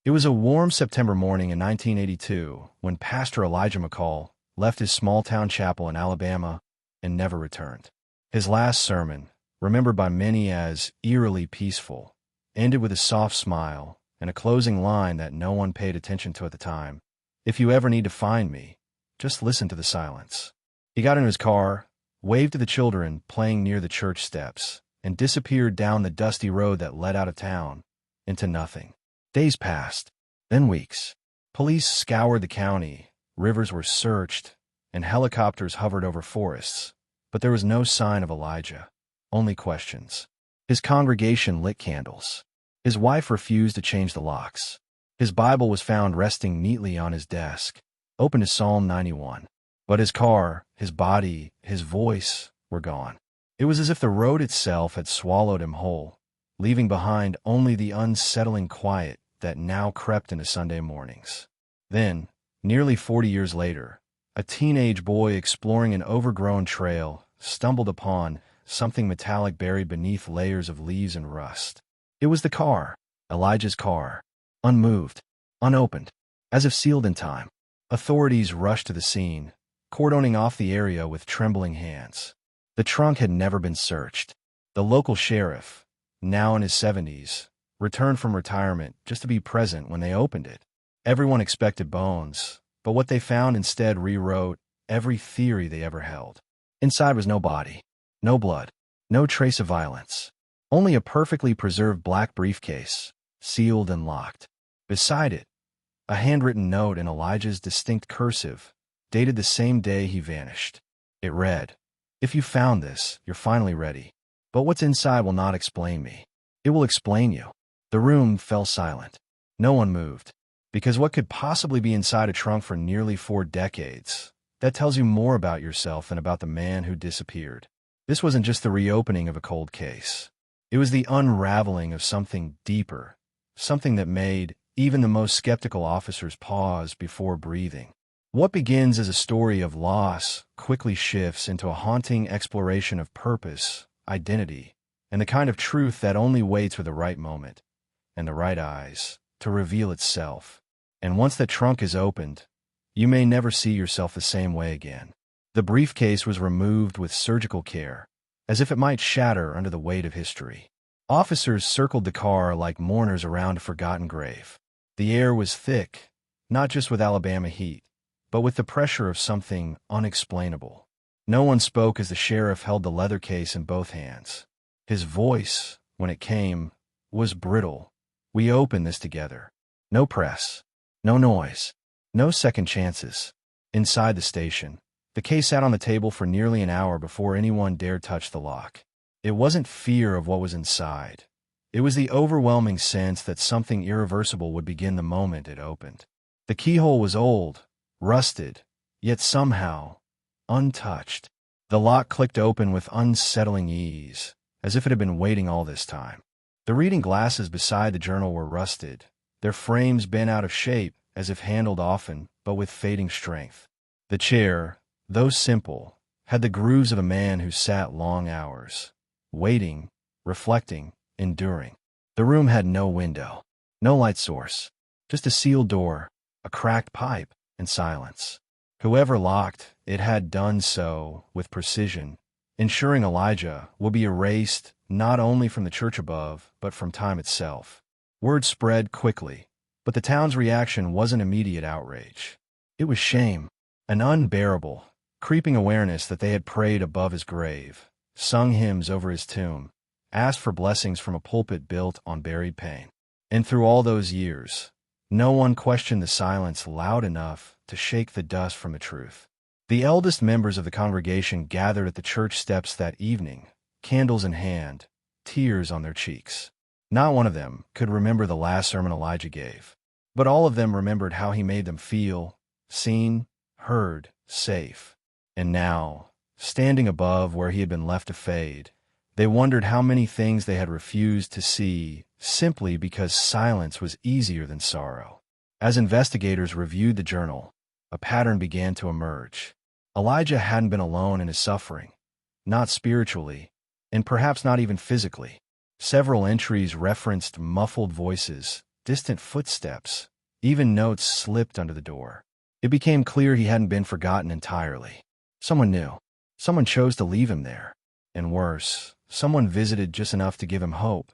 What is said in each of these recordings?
It was a warm September morning in 1982 when Pastor Elijah McCall left his small-town chapel in Alabama and never returned. His last sermon, remembered by many as eerily peaceful, ended with a soft smile and a closing line that no one paid attention to at the time. "If you ever need to find me, just listen to the silence." He got into his car, waved to the children playing near the church steps, and disappeared down the dusty road that led out of town into nothing. Days passed, then weeks. Police scoured the county, rivers were searched, and helicopters hovered over forests, but there was no sign of Elijah, only questions. His congregation lit candles. His wife refused to change the locks. His Bible was found resting neatly on his desk, open to Psalm 91. But his car, his body, his voice were gone. It was as if the road itself had swallowed him whole, leaving behind only the unsettling quiet that now crept into Sunday mornings. Then, nearly 40 years later, a teenage boy exploring an overgrown trail stumbled upon something metallic buried beneath layers of leaves and rust. It was the car, Elijah's car, unmoved, unopened, as if sealed in time. Authorities rushed to the scene, cordoning off the area with trembling hands. The trunk had never been searched. The local sheriff, now in his 70s, returned from retirement just to be present when they opened it. Everyone expected bones, but what they found instead rewrote every theory they ever held. Inside was no body, no blood, no trace of violence, only a perfectly preserved black briefcase, sealed and locked. Beside it, a handwritten note in Elijah's distinct cursive, dated the same day he vanished. It read, "If you found this, you're finally ready. But what's inside will not explain me. It will explain you." The room fell silent. No one moved. Because what could possibly be inside a trunk for nearly 4 decades? That tells you more about yourself than about the man who disappeared. This wasn't just the reopening of a cold case. It was the unraveling of something deeper, something that made even the most skeptical officers pause before breathing. What begins as a story of loss quickly shifts into a haunting exploration of purpose, identity, and the kind of truth that only waits for the right moment and the right eyes to reveal itself. And once the trunk is opened, you may never see yourself the same way again. The briefcase was removed with surgical care, as if it might shatter under the weight of history. Officers circled the car like mourners around a forgotten grave. The air was thick, not just with Alabama heat, but with the pressure of something unexplainable. No one spoke as the sheriff held the leather case in both hands. His voice, when it came, was brittle. "We open this together. No press, no noise, no second chances." Inside the station, the case sat on the table for nearly an hour before anyone dared touch the lock. It wasn't fear of what was inside. It was the overwhelming sense that something irreversible would begin the moment it opened. The keyhole was old, rusted, yet somehow untouched. The lock clicked open with unsettling ease, as if it had been waiting all this time. The reading glasses beside the journal were rusted, their frames bent out of shape as if handled often, but with fading strength. The chair, though simple, had the grooves of a man who sat long hours, waiting, reflecting, enduring. The room had no window, no light source, just a sealed door, a cracked pipe, and silence. Whoever locked it had done so with precision, ensuring Elijah would be erased not only from the church above, but from time itself. Word spread quickly, but the town's reaction wasn't immediate outrage. It was shame, an unbearable, creeping awareness that they had prayed above his grave, sung hymns over his tomb, asked for blessings from a pulpit built on buried pain. And through all those years, no one questioned the silence loud enough to shake the dust from the truth. The eldest members of the congregation gathered at the church steps that evening, candles in hand, tears on their cheeks. Not one of them could remember the last sermon Elijah gave, but all of them remembered how he made them feel, seen, heard, safe. And now, standing above where he had been left to fade, they wondered how many things they had refused to see simply because silence was easier than sorrow. As investigators reviewed the journal, a pattern began to emerge. Elijah hadn't been alone in his suffering, not spiritually, and perhaps not even physically. Several entries referenced muffled voices, distant footsteps, even notes slipped under the door. It became clear he hadn't been forgotten entirely. Someone knew. Someone chose to leave him there. And worse, someone visited just enough to give him hope,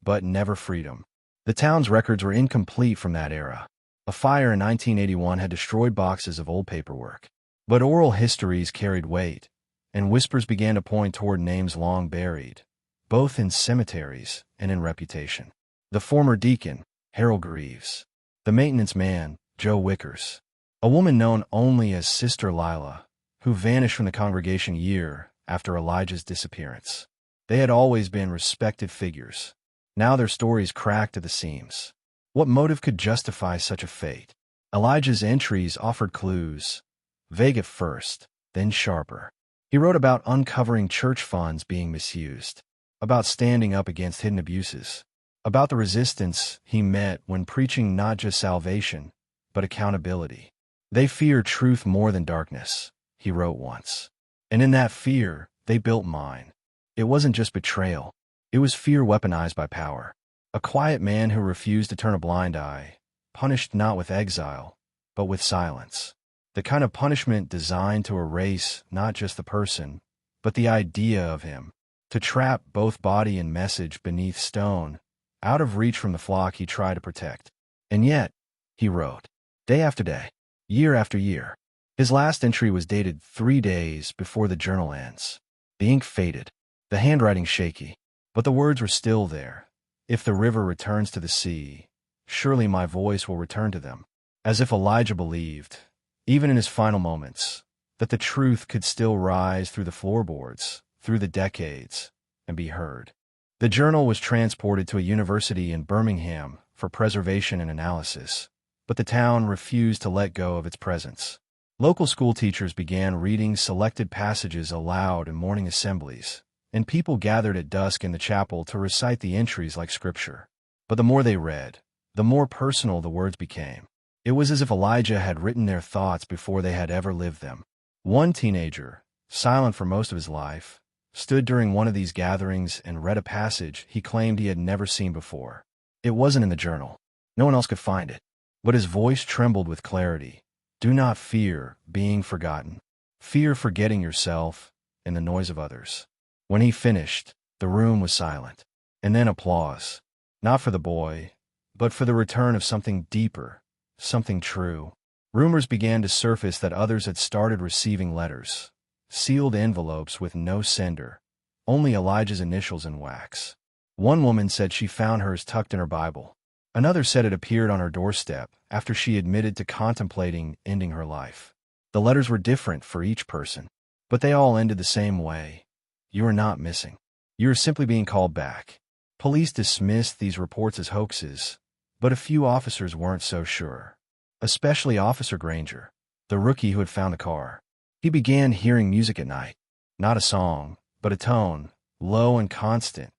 but never freedom. The town's records were incomplete from that era. A fire in 1981 had destroyed boxes of old paperwork. But oral histories carried weight, and whispers began to point toward names long buried, both in cemeteries and in reputation. The former deacon, Harold Greaves. The maintenance man, Joe Wickers. A woman known only as Sister Lila, who vanished from the congregation a year after Elijah's disappearance. They had always been respected figures. Now their stories cracked at the seams. What motive could justify such a fate? Elijah's entries offered clues, vague at first, then sharper. He wrote about uncovering church funds being misused, about standing up against hidden abuses, about the resistance he met when preaching not just salvation, but accountability. They fear truth more than darkness, he wrote once. And in that fear, they built mine. It wasn't just betrayal. It was fear weaponized by power. A quiet man who refused to turn a blind eye, punished not with exile, but with silence. The kind of punishment designed to erase not just the person, but the idea of him, to trap both body and message beneath stone, out of reach from the flock he tried to protect. And yet, he wrote, day after day, year after year. His last entry was dated 3 days before the journal ends. The ink faded, the handwriting shaky, but the words were still there. If the river returns to the sea, surely my voice will return to them. As if Elijah believed, even in his final moments, that the truth could still rise through the floorboards, through the decades, and be heard. The journal was transported to a university in Birmingham for preservation and analysis, but the town refused to let go of its presence. Local school teachers began reading selected passages aloud in morning assemblies, and people gathered at dusk in the chapel to recite the entries like scripture. But the more they read, the more personal the words became. It was as if Elijah had written their thoughts before they had ever lived them. One teenager, silent for most of his life, stood during one of these gatherings and read a passage he claimed he had never seen before. It wasn't in the journal. No one else could find it. But his voice trembled with clarity. Do not fear being forgotten. Fear forgetting yourself in the noise of others. When he finished, the room was silent. And then applause. Not for the boy, but for the return of something deeper, something true. Rumors began to surface that others had started receiving letters, sealed envelopes with no sender, only Elijah's initials in wax. One woman said she found hers tucked in her Bible. Another said it appeared on her doorstep after she admitted to contemplating ending her life. The letters were different for each person, but they all ended the same way. You are not missing. You are simply being called back. Police dismissed these reports as hoaxes, but a few officers weren't so sure. Especially Officer Granger, the rookie who had found the car. He began hearing music at night. Not a song, but a tone, low and constant,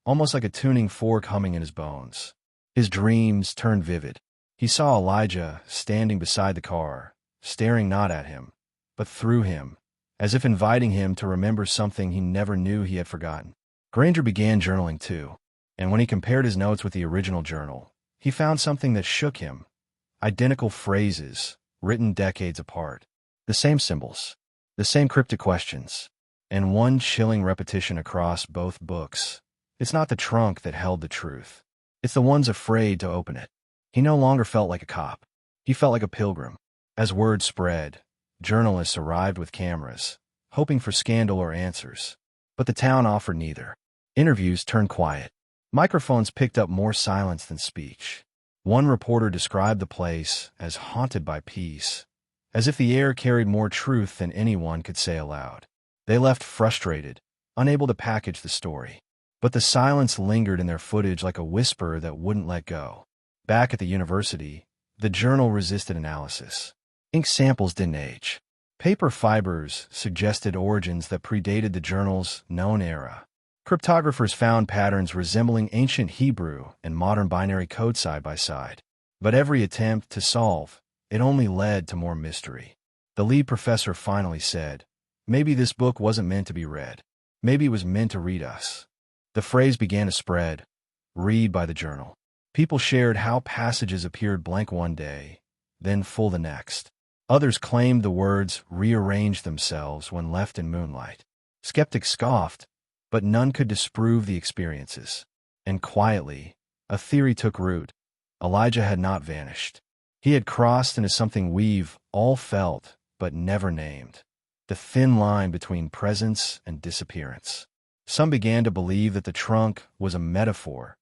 almost like a tuning fork humming in his bones. His dreams turned vivid. He saw Elijah standing beside the car, staring not at him, but through him, as if inviting him to remember something he never knew he had forgotten. Granger began journaling too, and when he compared his notes with the original journal, he found something that shook him. Identical phrases, written decades apart. The same symbols, the same cryptic questions, and one chilling repetition across both books. It's not the trunk that held the truth. It's the ones afraid to open it. He no longer felt like a cop. He felt like a pilgrim. As word spread, journalists arrived with cameras, hoping for scandal or answers. But the town offered neither. Interviews turned quiet. Microphones picked up more silence than speech. One reporter described the place as haunted by peace, as if the air carried more truth than anyone could say aloud. They left frustrated, unable to package the story. But the silence lingered in their footage like a whisper that wouldn't let go. Back at the university, the journal resisted analysis. Ink samples didn't age. Paper fibers suggested origins that predated the journal's known era. Cryptographers found patterns resembling ancient Hebrew and modern binary code side by side. But every attempt to solve it only led to more mystery. The lead professor finally said, "Maybe this book wasn't meant to be read. Maybe it was meant to read us." The phrase began to spread, "Read by the journal." People shared how passages appeared blank one day, then full the next. Others claimed the words rearranged themselves when left in moonlight. Skeptics scoffed, but none could disprove the experiences. And quietly, a theory took root. Elijah had not vanished. He had crossed into something we've all felt, but never named: the thin line between presence and disappearance. Some began to believe that the trunk was a metaphor,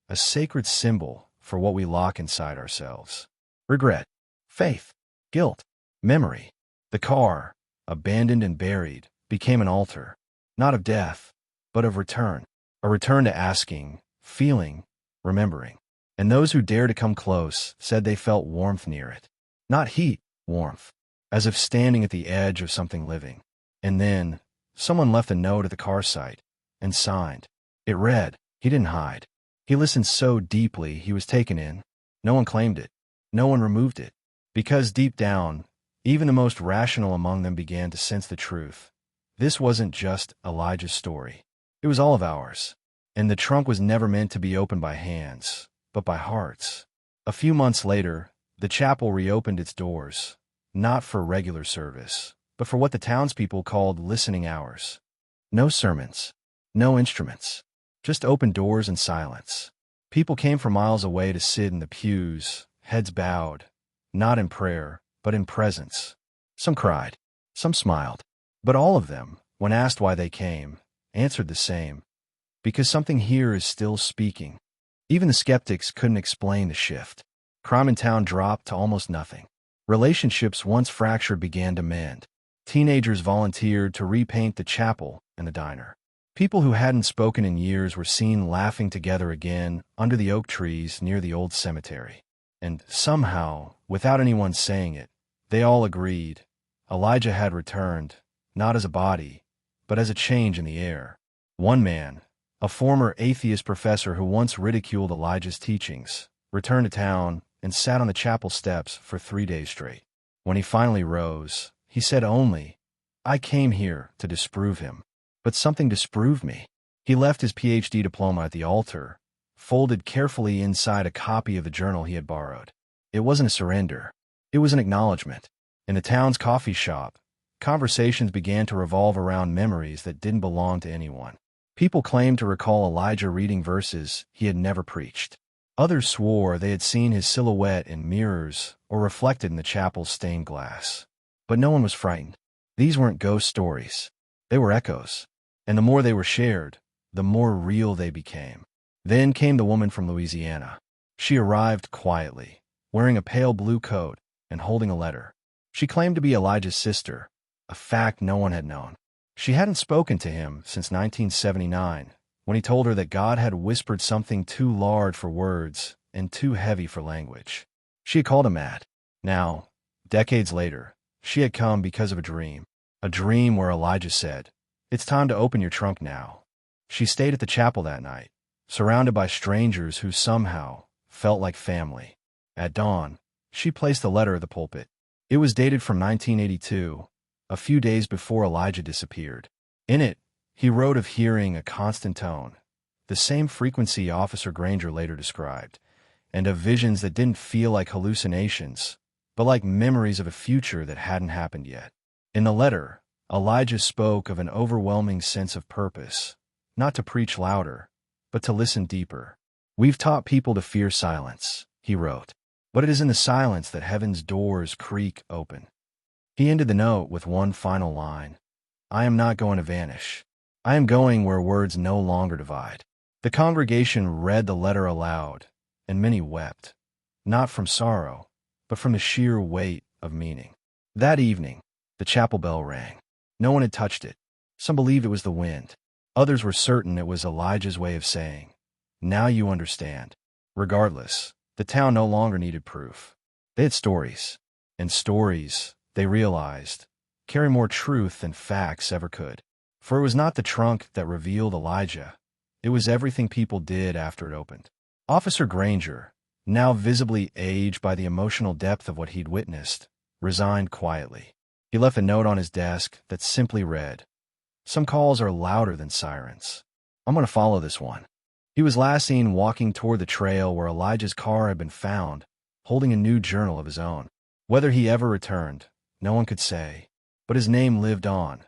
a sacred symbol for what we lock inside ourselves: regret, faith, guilt, memory. The car, abandoned and buried, became an altar, not of death, but of return. A return to asking, feeling, remembering. And those who dared to come close said they felt warmth near it. Not heat, warmth, as if standing at the edge of something living. And then, someone left a note at the car site and signed. It read. He didn't hide. He listened so deeply he was taken in. No one claimed it. No one removed it. Because deep down, even the most rational among them began to sense the truth. This wasn't just Elijah's story. It was all of ours. And the trunk was never meant to be opened by hands, but by hearts. A few months later, the chapel reopened its doors, not for regular service, but for what the townspeople called listening hours. No sermons, no instruments, just open doors and silence. People came from miles away to sit in the pews, heads bowed, not in prayer, but in presence. Some cried, some smiled, but all of them, when asked why they came, answered the same: because something here is still speaking. Even the skeptics couldn't explain the shift. Crime in town dropped to almost nothing. Relationships once fractured began to mend. Teenagers volunteered to repaint the chapel and the diner. People who hadn't spoken in years were seen laughing together again under the oak trees near the old cemetery. And somehow, without anyone saying it, they all agreed Elijah had returned, not as a body, but as a change in the air. One man, a former atheist professor who once ridiculed Elijah's teachings, returned to town and sat on the chapel steps for 3 days straight. When he finally rose, he said only, "I came here to disprove him." But something disproved me. He left his PhD diploma at the altar, folded carefully inside a copy of the journal he had borrowed. It wasn't a surrender. It was an acknowledgement. In the town's coffee shop, conversations began to revolve around memories that didn't belong to anyone. People claimed to recall Elijah reading verses he had never preached. Others swore they had seen his silhouette in mirrors or reflected in the chapel's stained glass. But no one was frightened. These weren't ghost stories. They were echoes. And the more they were shared, the more real they became. Then came the woman from Louisiana. She arrived quietly, wearing a pale blue coat and holding a letter. She claimed to be Elijah's sister, a fact no one had known. She hadn't spoken to him since 1979, when he told her that God had whispered something too large for words and too heavy for language. She had called him mad. Now, decades later, she had come because of a dream where Elijah said, "It's time to open your trunk now." She stayed at the chapel that night, surrounded by strangers who somehow felt like family. At dawn, she placed the letter at the pulpit. It was dated from 1982, a few days before Elijah disappeared. In it, he wrote of hearing a constant tone, the same frequency Officer Granger later described, and of visions that didn't feel like hallucinations, but like memories of a future that hadn't happened yet. In the letter, Elijah spoke of an overwhelming sense of purpose, not to preach louder, but to listen deeper. "We've taught people to fear silence," he wrote, "but it is in the silence that heaven's doors creak open." He ended the note with one final line: "I am not going to vanish. I am going where words no longer divide." The congregation read the letter aloud, and many wept, not from sorrow, but from the sheer weight of meaning. That evening, the chapel bell rang. No one had touched it. Some believed it was the wind. Others were certain it was Elijah's way of saying, "Now you understand." Regardless, the town no longer needed proof. They had stories, and stories, they realized, carry more truth than facts ever could. For it was not the trunk that revealed Elijah. It was everything people did after it opened. Officer Granger, now visibly aged by the emotional depth of what he'd witnessed, resigned quietly. He left a note on his desk that simply read, "Some calls are louder than sirens. I'm going to follow this one." He was last seen walking toward the trail where Elijah's car had been found, holding a new journal of his own. Whether he ever returned, no one could say, but his name lived on,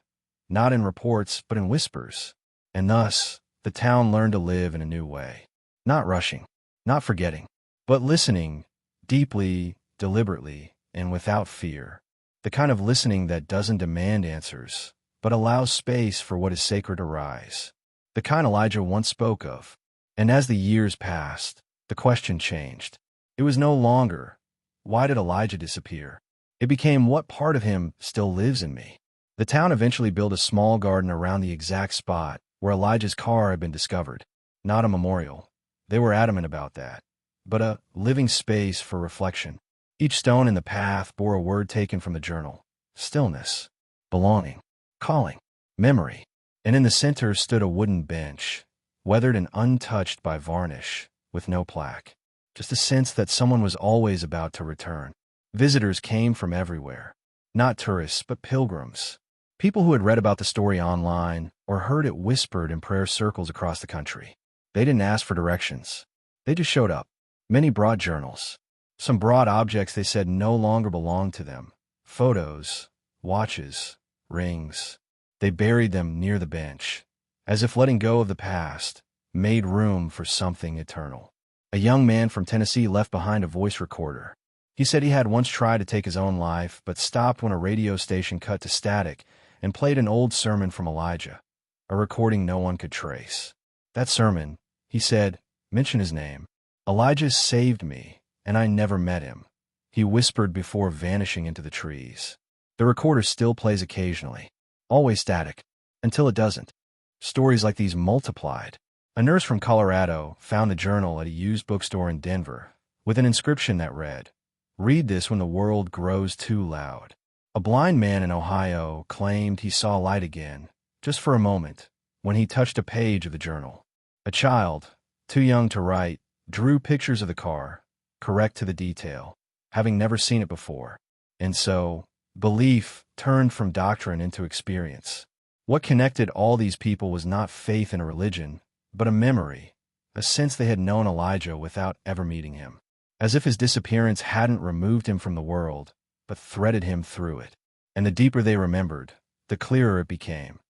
not in reports but in whispers. And thus, the town learned to live in a new way. Not rushing, not forgetting, but listening deeply, deliberately, and without fear. The kind of listening that doesn't demand answers, but allows space for what is sacred to rise. The kind Elijah once spoke of. And as the years passed, the question changed. It was no longer, why did Elijah disappear? It became, what part of him still lives in me? The town eventually built a small garden around the exact spot where Elijah's car had been discovered. Not a memorial. They were adamant about that. But a living space for reflection. Each stone in the path bore a word taken from the journal. Stillness, belonging, calling, memory. And in the center stood a wooden bench, weathered and untouched by varnish, with no plaque. Just a sense that someone was always about to return. Visitors came from everywhere. Not tourists, but pilgrims. People who had read about the story online or heard it whispered in prayer circles across the country. They didn't ask for directions. They just showed up. Many brought journals. Some brought objects they said no longer belonged to them. Photos, watches, rings. They buried them near the bench, as if letting go of the past made room for something eternal. A young man from Tennessee left behind a voice recorder. He said he had once tried to take his own life, but stopped when a radio station cut to static and played an old sermon from Elijah, a recording no one could trace. That sermon, he said, mentioned his name. Elijah saved me, and I never met him, he whispered before vanishing into the trees. The recorder still plays occasionally, always static, until it doesn't. Stories like these multiplied. A nurse from Colorado found the journal at a used bookstore in Denver with an inscription that read, "Read this when the world grows too loud." A blind man in Ohio claimed he saw light again, just for a moment, when he touched a page of the journal. A child, too young to write, drew pictures of the car, correct to the detail, having never seen it before. And so, belief turned from doctrine into experience. What connected all these people was not faith in a religion, but a memory, a sense they had known Elijah without ever meeting him, as if his disappearance hadn't removed him from the world, but threaded him through it. And the deeper they remembered, the clearer it became.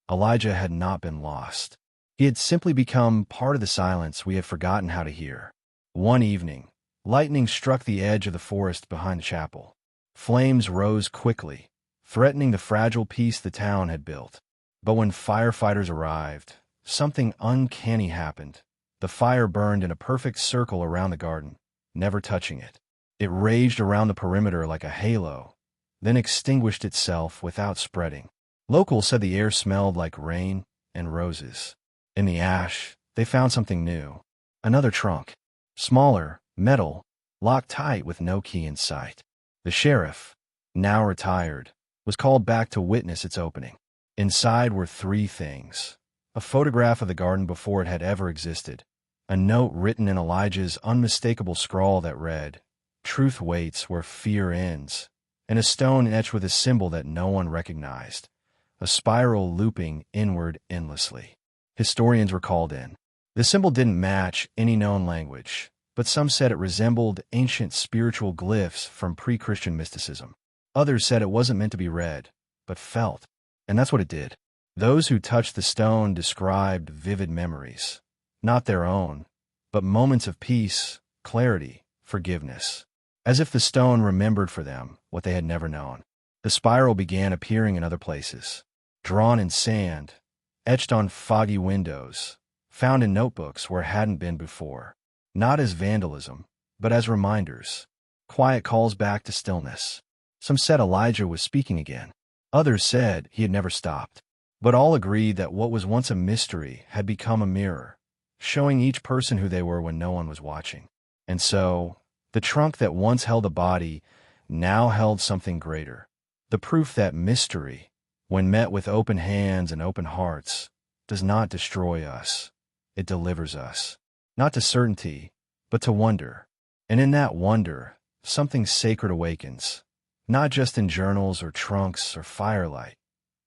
Elijah had not been lost. He had simply become part of the silence we had forgotten how to hear. One evening, lightning struck the edge of the forest behind the chapel. Flames rose quickly, threatening the fragile peace the town had built. But when firefighters arrived, something uncanny happened. The fire burned in a perfect circle around the garden, never touching it. It raged around the perimeter like a halo, then extinguished itself without spreading. Locals said the air smelled like rain and roses. In the ash, they found something new. Another trunk. Smaller, metal, locked tight with no key in sight. The sheriff, now retired, was called back to witness its opening. Inside were three things: a photograph of the garden before it had ever existed, a note written in Elijah's unmistakable scrawl that read, "Truth waits where fear ends," and a stone etched with a symbol that no one recognized, a spiral looping inward endlessly. Historians were called in. The symbol didn't match any known language, but some said it resembled ancient spiritual glyphs from pre-Christian mysticism. Others said it wasn't meant to be read, but felt. And that's what it did. Those who touched the stone described vivid memories, not their own, but moments of peace, clarity, forgiveness, as if the stone remembered for them what they had never known. The spiral began appearing in other places, drawn in sand, etched on foggy windows, found in notebooks where it hadn't been before, not as vandalism, but as reminders, quiet calls back to stillness. Some said Elijah was speaking again. Others said he had never stopped. But all agreed that what was once a mystery had become a mirror, showing each person who they were when no one was watching. And so, the trunk that once held a body now held something greater. The proof that mystery, when met with open hands and open hearts, does not destroy us. It delivers us, not to certainty, but to wonder. And in that wonder, something sacred awakens, not just in journals or trunks or firelight,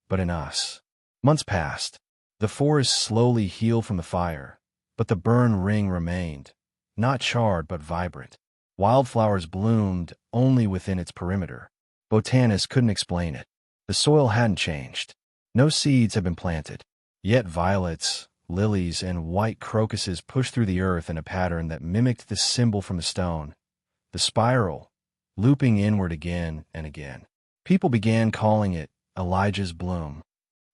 but in us. Months passed. The forest slowly healed from the fire, but but the burned ring remained, not charred but vibrant. Wildflowers bloomed only within its perimeter. Botanists couldn't explain it. The soil hadn't changed. No seeds had been planted. Yet violets, lilies, and white crocuses pushed through the earth in a pattern that mimicked the symbol from the stone, the spiral, looping inward again and again. People began calling it Elijah's bloom.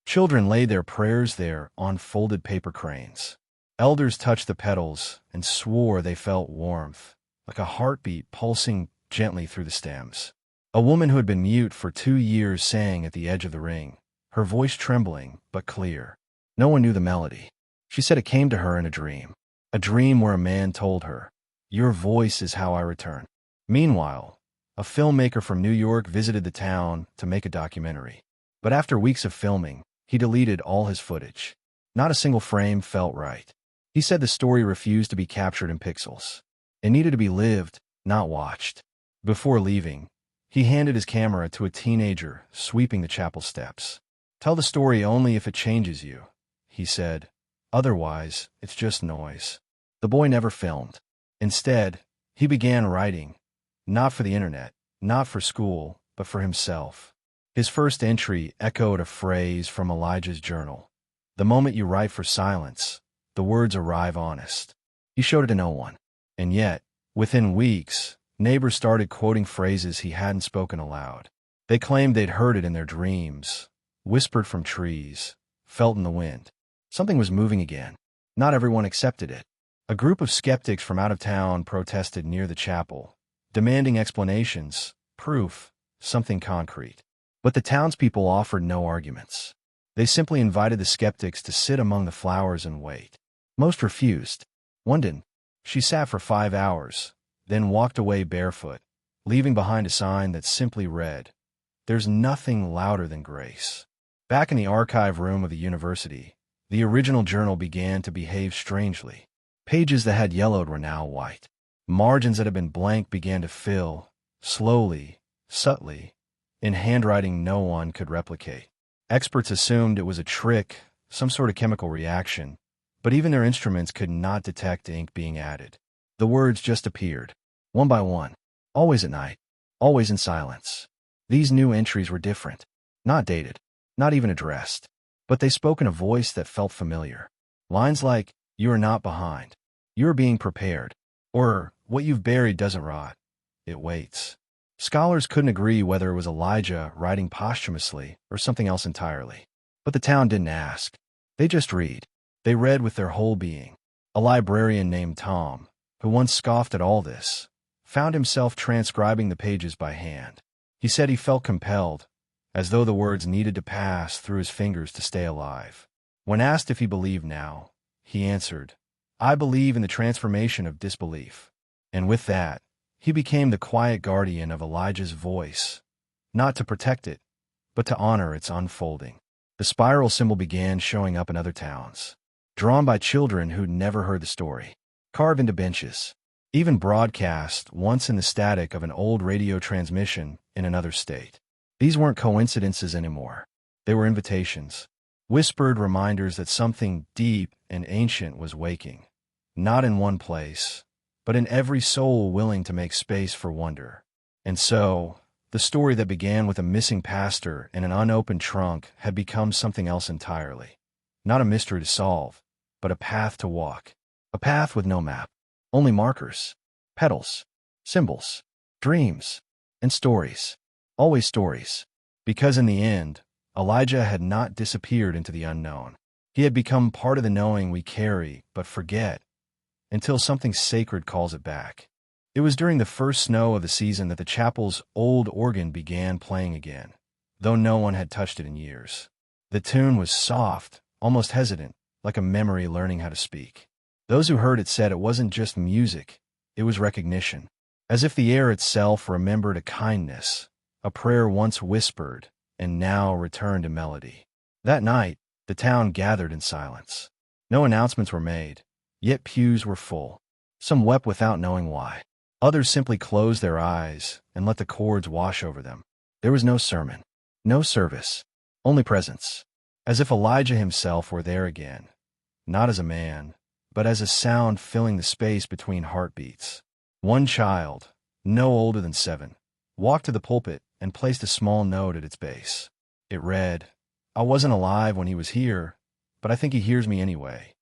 Children laid their prayers there on folded paper cranes. Elders touched the petals and swore they felt warmth, like a heartbeat pulsing gently through the stems. A woman who had been mute for 2 years sang at the edge of the ring, her voice trembling but clear. No one knew the melody. She said it came to her in a dream where a man told her, "Your voice is how I return." Meanwhile, a filmmaker from New York visited the town to make a documentary. But after weeks of filming, he deleted all his footage. Not a single frame felt right. He said the story refused to be captured in pixels. It needed to be lived, not watched. Before leaving, he handed his camera to a teenager sweeping the chapel steps. "Tell the story only if it changes you," he said. "Otherwise, it's just noise." The boy never filmed. Instead, he began writing, not for the internet, not for school, but for himself. His first entry echoed a phrase from Elijah's journal. "The moment you write for silence, the words arrive honest." He showed it to no one. And yet, within weeks, neighbors started quoting phrases he hadn't spoken aloud. They claimed they'd heard it in their dreams, whispered from trees, felt in the wind. Something was moving again. Not everyone accepted it. A group of skeptics from out of town protested near the chapel, demanding explanations, proof, something concrete. But the townspeople offered no arguments. They simply invited the skeptics to sit among the flowers and wait. Most refused. One didn't. She sat for 5 hours, then walked away barefoot, leaving behind a sign that simply read, "There's nothing louder than grace." Back in the archive room of the university, the original journal began to behave strangely. Pages that had yellowed were now white. Margins that had been blank began to fill, slowly, subtly, in handwriting no one could replicate. Experts assumed it was a trick, some sort of chemical reaction, but even their instruments could not detect ink being added. The words just appeared, one by one, always at night, always in silence. These new entries were different, not dated, not even addressed, but they spoke in a voice that felt familiar. Lines like, "You are not behind," "You are being prepared," or "What you've buried doesn't rot, it waits." Scholars couldn't agree whether it was Elijah writing posthumously or something else entirely. But the town didn't ask. They just read. They read with their whole being. A librarian named Tom, who once scoffed at all this, found himself transcribing the pages by hand. He said he felt compelled, as though the words needed to pass through his fingers to stay alive. When asked if he believed now, he answered, "I believe in the transformation of disbelief." And with that, he became the quiet guardian of Elijah's voice, not to protect it, but to honor its unfolding. The spiral symbol began showing up in other towns, drawn by children who'd never heard the story, carved into benches, even broadcast once in the static of an old radio transmission in another state. These weren't coincidences anymore. They were invitations, whispered reminders that something deep and ancient was waking, not in one place, but in every soul willing to make space for wonder. And so, the story that began with a missing pastor and an unopened trunk had become something else entirely. Not a mystery to solve, but a path to walk. A path with no map. Only markers, petals, symbols, dreams, and stories. Always stories. Because in the end, Elijah had not disappeared into the unknown. He had become part of the knowing we carry but forget, until something sacred calls it back. It was during the first snow of the season that the chapel's old organ began playing again, though no one had touched it in years. The tune was soft, almost hesitant, like a memory learning how to speak. Those who heard it said it wasn't just music, it was recognition, as if the air itself remembered a kindness, a prayer once whispered and now returned to melody. That night, the town gathered in silence. No announcements were made, yet pews were full. Some wept without knowing why. Others simply closed their eyes and let the chords wash over them. There was no sermon, no service, only presence, as if Elijah himself were there again, not as a man, but as a sound filling the space between heartbeats. One child, no older than 7, walked to the pulpit and placed a small note at its base. It read, "I wasn't alive when he was here, but I think he hears me anyway."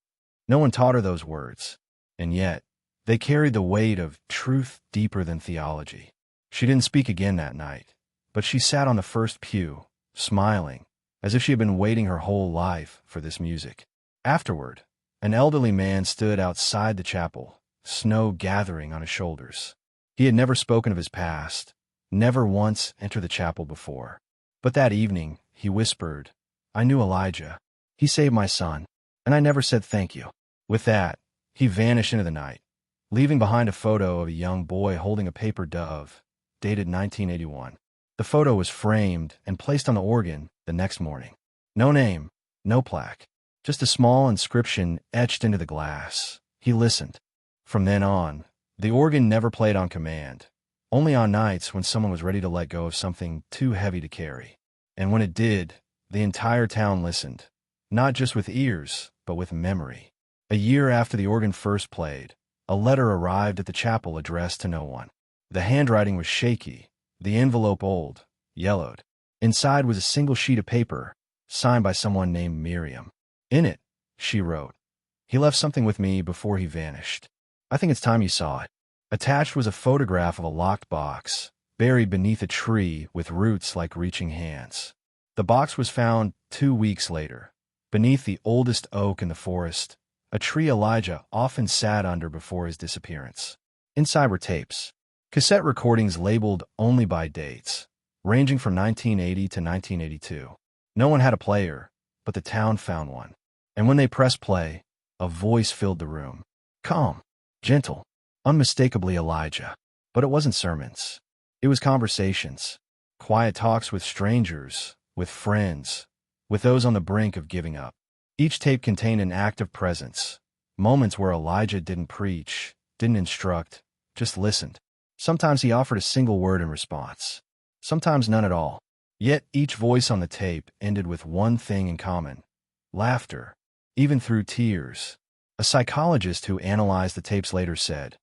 No one taught her those words, and yet they carried the weight of truth deeper than theology. She didn't speak again that night, but she sat on the first pew, smiling, as if she had been waiting her whole life for this music. Afterward, an elderly man stood outside the chapel, snow gathering on his shoulders. He had never spoken of his past, never once entered the chapel before. But that evening, he whispered, "I knew Elijah. He saved my son, and I never said thank you." With that, he vanished into the night, leaving behind a photo of a young boy holding a paper dove, dated 1981. The photo was framed and placed on the organ the next morning. No name, no plaque, just a small inscription etched into the glass. He listened. From then on, the organ never played on command, only on nights when someone was ready to let go of something too heavy to carry. And when it did, the entire town listened, not just with ears, but with memory. A year after the organ first played, a letter arrived at the chapel addressed to no one. The handwriting was shaky, the envelope old, yellowed. Inside was a single sheet of paper, signed by someone named Miriam. In it, she wrote, "He left something with me before he vanished. I think it's time you saw it." Attached was a photograph of a locked box, buried beneath a tree with roots like reaching hands. The box was found 2 weeks later, beneath the oldest oak in the forest, a tree Elijah often sat under before his disappearance. Inside were tapes, cassette recordings labeled only by dates, ranging from 1980 to 1982. No one had a player, but the town found one. And when they pressed play, a voice filled the room. Calm, gentle, unmistakably Elijah. But it wasn't sermons. It was conversations, quiet talks with strangers, with friends, with those on the brink of giving up. Each tape contained an active presence, moments where Elijah didn't preach, didn't instruct, just listened. Sometimes he offered a single word in response, sometimes none at all. Yet each voice on the tape ended with one thing in common: laughter, even through tears. A psychologist who analyzed the tapes later said,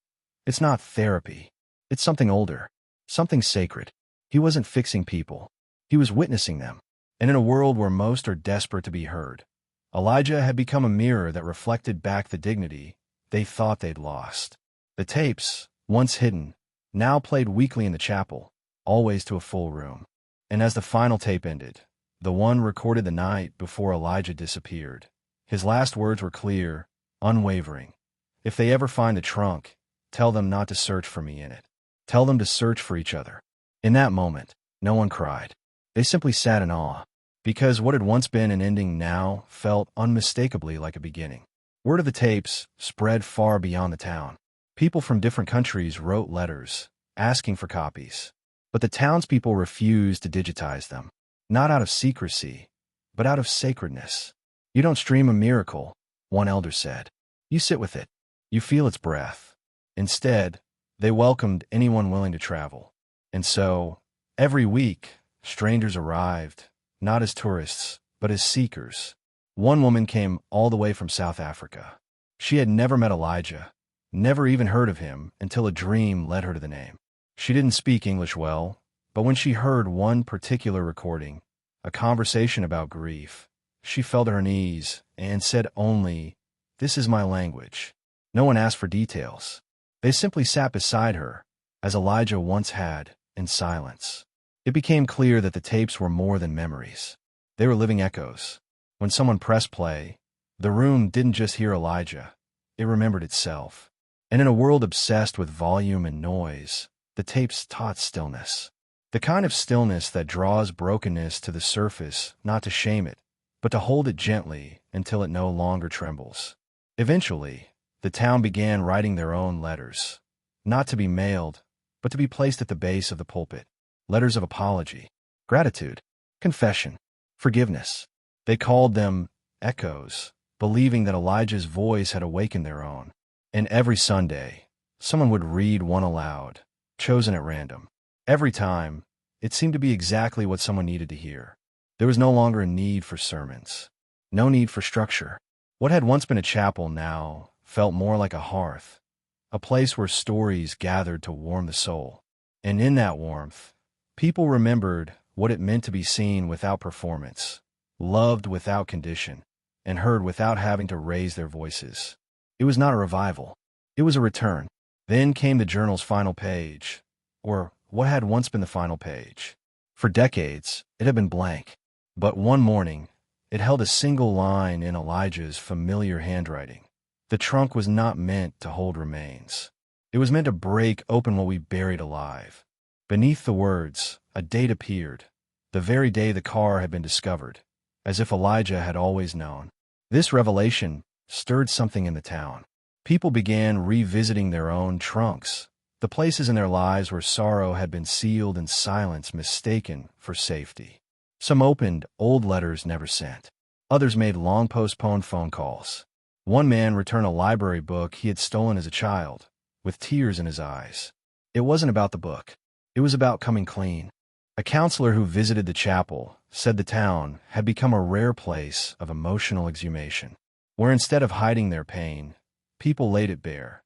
"It's not therapy. It's something older, something sacred." He wasn't fixing people. He was witnessing them. And in a world where most are desperate to be heard, Elijah had become a mirror that reflected back the dignity they thought they'd lost. The tapes, once hidden, now played weekly in the chapel, always to a full room. And as the final tape ended, the one recorded the night before Elijah disappeared, his last words were clear, unwavering. "If they ever find the trunk, tell them not to search for me in it. Tell them to search for each other." In that moment, no one cried. They simply sat in awe, because what had once been an ending now felt unmistakably like a beginning. Word of the tapes spread far beyond the town. People from different countries wrote letters, asking for copies. But the townspeople refused to digitize them, not out of secrecy, but out of sacredness. "You don't stream a miracle," one elder said. "You sit with it. You feel its breath." Instead, they welcomed anyone willing to travel. And so, every week, strangers arrived, not as tourists, but as seekers. One woman came all the way from South Africa. She had never met Elijah, never even heard of him until a dream led her to the name. She didn't speak English well, but when she heard one particular recording, a conversation about grief, she fell to her knees and said only, "This is my language." No one asked for details. They simply sat beside her, as Elijah once had, in silence. It became clear that the tapes were more than memories. They were living echoes. When someone pressed play, the room didn't just hear Elijah, it remembered itself. And in a world obsessed with volume and noise, the tapes taught stillness. The kind of stillness that draws brokenness to the surface, not to shame it, but to hold it gently until it no longer trembles. Eventually, the town began writing their own letters, not to be mailed, but to be placed at the base of the pulpit. Letters of apology, gratitude, confession, forgiveness. They called them echoes, believing that Elijah's voice had awakened their own. And every Sunday, someone would read one aloud, chosen at random. Every time, it seemed to be exactly what someone needed to hear. There was no longer a need for sermons, no need for structure. What had once been a chapel now felt more like a hearth, a place where stories gathered to warm the soul. And in that warmth, people remembered what it meant to be seen without performance, loved without condition, and heard without having to raise their voices. It was not a revival. It was a return. Then came the journal's final page, or what had once been the final page. For decades, it had been blank. But one morning, it held a single line in Elijah's familiar handwriting. The trunk was not meant to hold remains. It was meant to break open what we buried alive. Beneath the words, a date appeared, the very day the car had been discovered, as if Elijah had always known. This revelation stirred something in the town. People began revisiting their own trunks, the places in their lives where sorrow had been sealed and silence mistaken for safety. Some opened old letters never sent. Others made long-postponed phone calls. One man returned a library book he had stolen as a child, with tears in his eyes. It wasn't about the book. It was about coming clean. A counselor who visited the chapel said the town had become a rare place of emotional exhumation, where instead of hiding their pain, people laid it bare,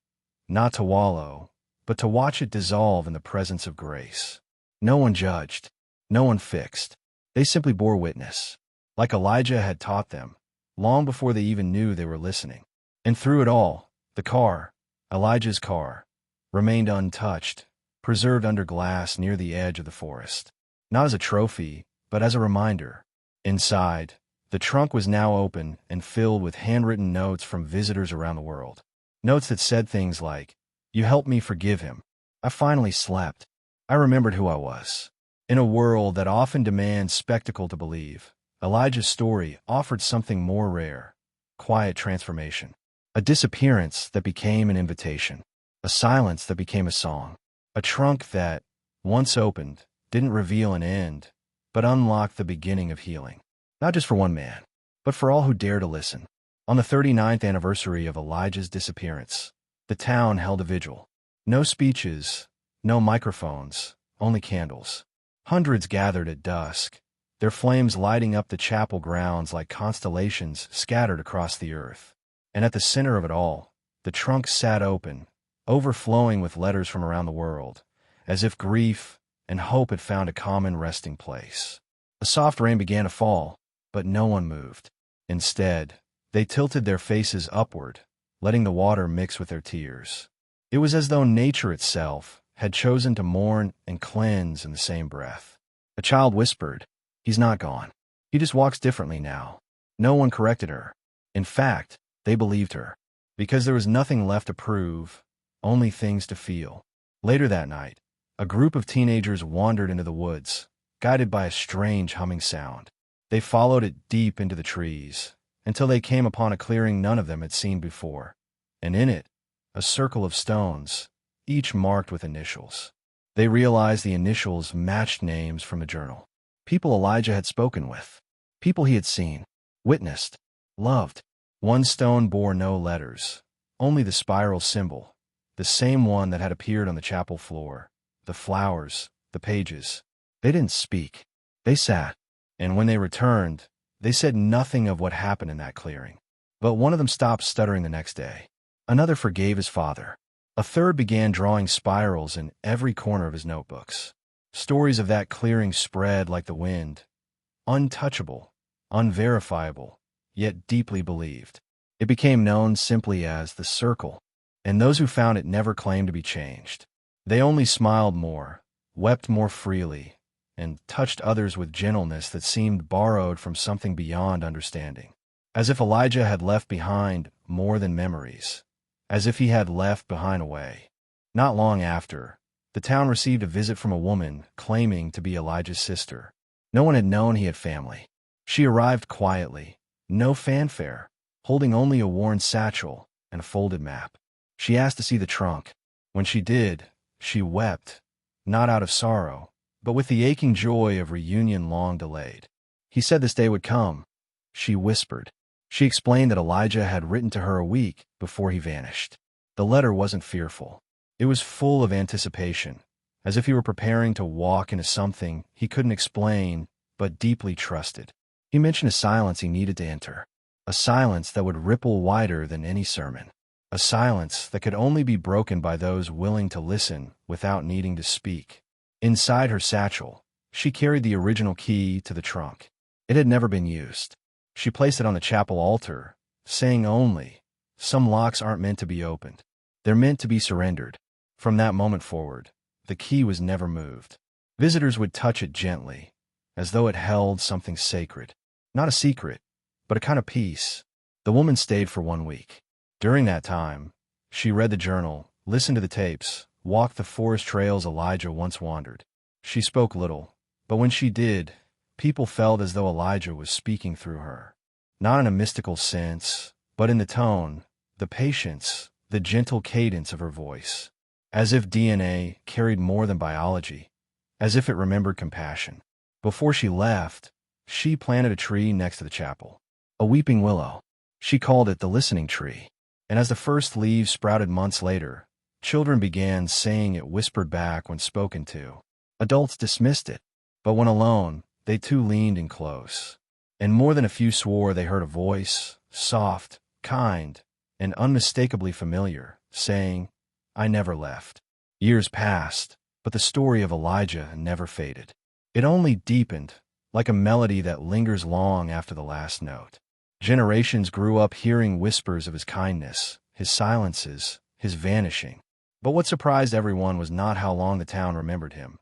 not to wallow, but to watch it dissolve in the presence of grace. No one judged. No one fixed. They simply bore witness, like Elijah had taught them, long before they even knew they were listening. And through it all, the car, Elijah's car, remained untouched, preserved under glass near the edge of the forest. Not as a trophy, but as a reminder. Inside, the trunk was now open and filled with handwritten notes from visitors around the world. Notes that said things like, "You helped me forgive him. I finally slept. I remembered who I was." In a world that often demands spectacle to believe, Elijah's story offered something more rare: quiet transformation. A disappearance that became an invitation. A silence that became a song. A trunk that, once opened, didn't reveal an end, but unlocked the beginning of healing. Not just for one man, but for all who dare to listen. On the 39th anniversary of Elijah's disappearance, the town held a vigil. No speeches, no microphones, only candles. Hundreds gathered at dusk, their flames lighting up the chapel grounds like constellations scattered across the earth. And at the center of it all, the trunk sat open, overflowing with letters from around the world, as if grief and hope had found a common resting place. A soft rain began to fall, but no one moved. Instead, they tilted their faces upward, letting the water mix with their tears. It was as though nature itself had chosen to mourn and cleanse in the same breath. A child whispered, "He's not gone. He just walks differently now." No one corrected her. In fact, they believed her, because there was nothing left to prove, only things to feel. Later that night, a group of teenagers wandered into the woods, guided by a strange humming sound. They followed it deep into the trees, until they came upon a clearing none of them had seen before, and in it, a circle of stones, each marked with initials. They realized the initials matched names from a journal. People Elijah had spoken with. People he had seen, witnessed, loved. One stone bore no letters, only the spiral symbol, the same one that had appeared on the chapel floor. The flowers, the pages. They didn't speak. They sat. And when they returned, they said nothing of what happened in that clearing. But one of them stopped stuttering the next day. Another forgave his father. A third began drawing spirals in every corner of his notebooks. Stories of that clearing spread like the wind, untouchable, unverifiable, yet deeply believed. It became known simply as the Circle, and those who found it never claimed to be changed. They only smiled more, wept more freely, and touched others with gentleness that seemed borrowed from something beyond understanding. As if Elijah had left behind more than memories. As if he had left behind a way. Not long after, the town received a visit from a woman claiming to be Elijah's sister. No one had known he had family. She arrived quietly, no fanfare, holding only a worn satchel and a folded map. She asked to see the trunk. When she did, she wept, not out of sorrow, but with the aching joy of reunion long delayed. He said this day would come, she whispered. She explained that Elijah had written to her a week before he vanished. The letter wasn't fearful. It was full of anticipation, as if he were preparing to walk into something he couldn't explain but deeply trusted. He mentioned a silence he needed to enter, a silence that would ripple wider than any sermon. a silence that could only be broken by those willing to listen without needing to speak. Inside her satchel, she carried the original key to the trunk. It had never been used. She placed it on the chapel altar, saying only, "Some locks aren't meant to be opened. They're meant to be surrendered." From that moment forward, the key was never moved. Visitors would touch it gently, as though it held something sacred. Not a secret, but a kind of peace. The woman stayed for 1 week. During that time, she read the journal, listened to the tapes, walked the forest trails Elijah once wandered. She spoke little, but when she did, people felt as though Elijah was speaking through her. Not in a mystical sense, but in the tone, the patience, the gentle cadence of her voice. As if DNA carried more than biology, as if it remembered compassion. Before she left, she planted a tree next to the chapel, a weeping willow. She called it the listening tree. And as the first leaves sprouted months later, children began saying it whispered back when spoken to. Adults dismissed it, but when alone, they too leaned in close. And more than a few swore they heard a voice, soft, kind, and unmistakably familiar, saying, "I never left." Years passed, but the story of Elijah never faded. It only deepened, like a melody that lingers long after the last note. Generations grew up hearing whispers of his kindness, his silences, his vanishing. But what surprised everyone was not how long the town remembered him,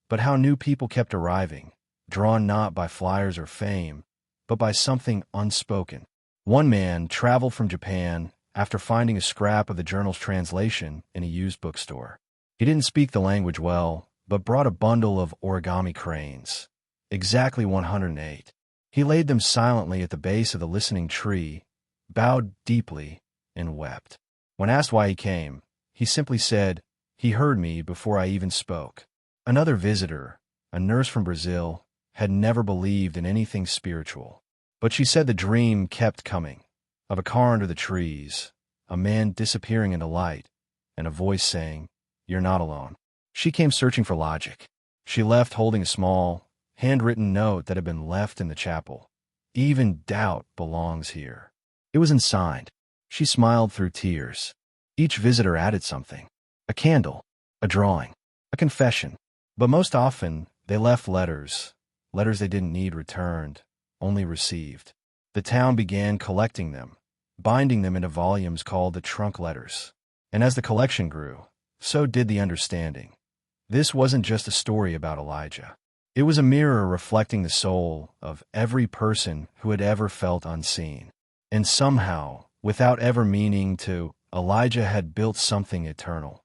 but how new people kept arriving, drawn not by flyers or fame, but by something unspoken. One man traveled from Japan after finding a scrap of the journal's translation in a used bookstore. He didn't speak the language well, but brought a bundle of origami cranes, exactly 108. He laid them silently at the base of the listening tree, bowed deeply, and wept. When asked why he came, he simply said, "He heard me before I even spoke." Another visitor, a nurse from Brazil, had never believed in anything spiritual. But she said the dream kept coming, of a car under the trees, a man disappearing into light, and a voice saying, "You're not alone." She came searching for logic. She left holding a small, handwritten note that had been left in the chapel. "Even doubt belongs here." It was unsigned. She smiled through tears. Each visitor added something: a candle, a drawing, a confession. But most often, they left letters they didn't need returned, only received. The town began collecting them, binding them into volumes called the trunk letters. And as the collection grew, so did the understanding. This wasn't just a story about Elijah. It was a mirror reflecting the soul of every person who had ever felt unseen. And somehow, without ever meaning to, Elijah had built something eternal.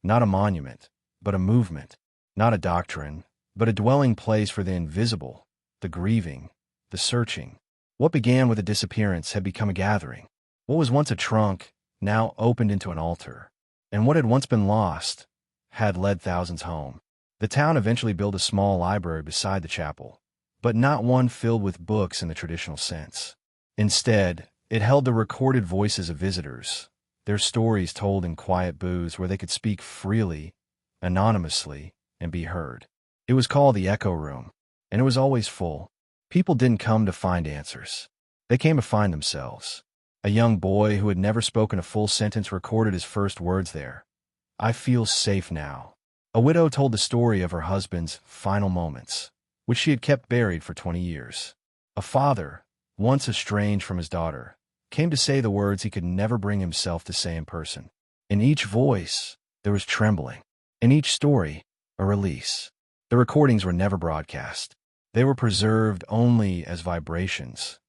Not a monument, but a movement. Not a doctrine, but a dwelling place for the invisible, the grieving, the searching. What began with a disappearance had become a gathering. What was once a trunk now opened into an altar. And what had once been lost had led thousands home. The town eventually built a small library beside the chapel, but not one filled with books in the traditional sense. Instead, it held the recorded voices of visitors, their stories told in quiet booths where they could speak freely, anonymously, and be heard. It was called the Echo Room, and it was always full. People didn't come to find answers. They came to find themselves. A young boy who had never spoken a full sentence recorded his first words there: "I feel safe now." A widow told the story of her husband's final moments, which she had kept buried for 20 years. A father, once estranged from his daughter, came to say the words he could never bring himself to say in person. In each voice, there was trembling. In each story, a release. The recordings were never broadcast. They were preserved only as vibrations,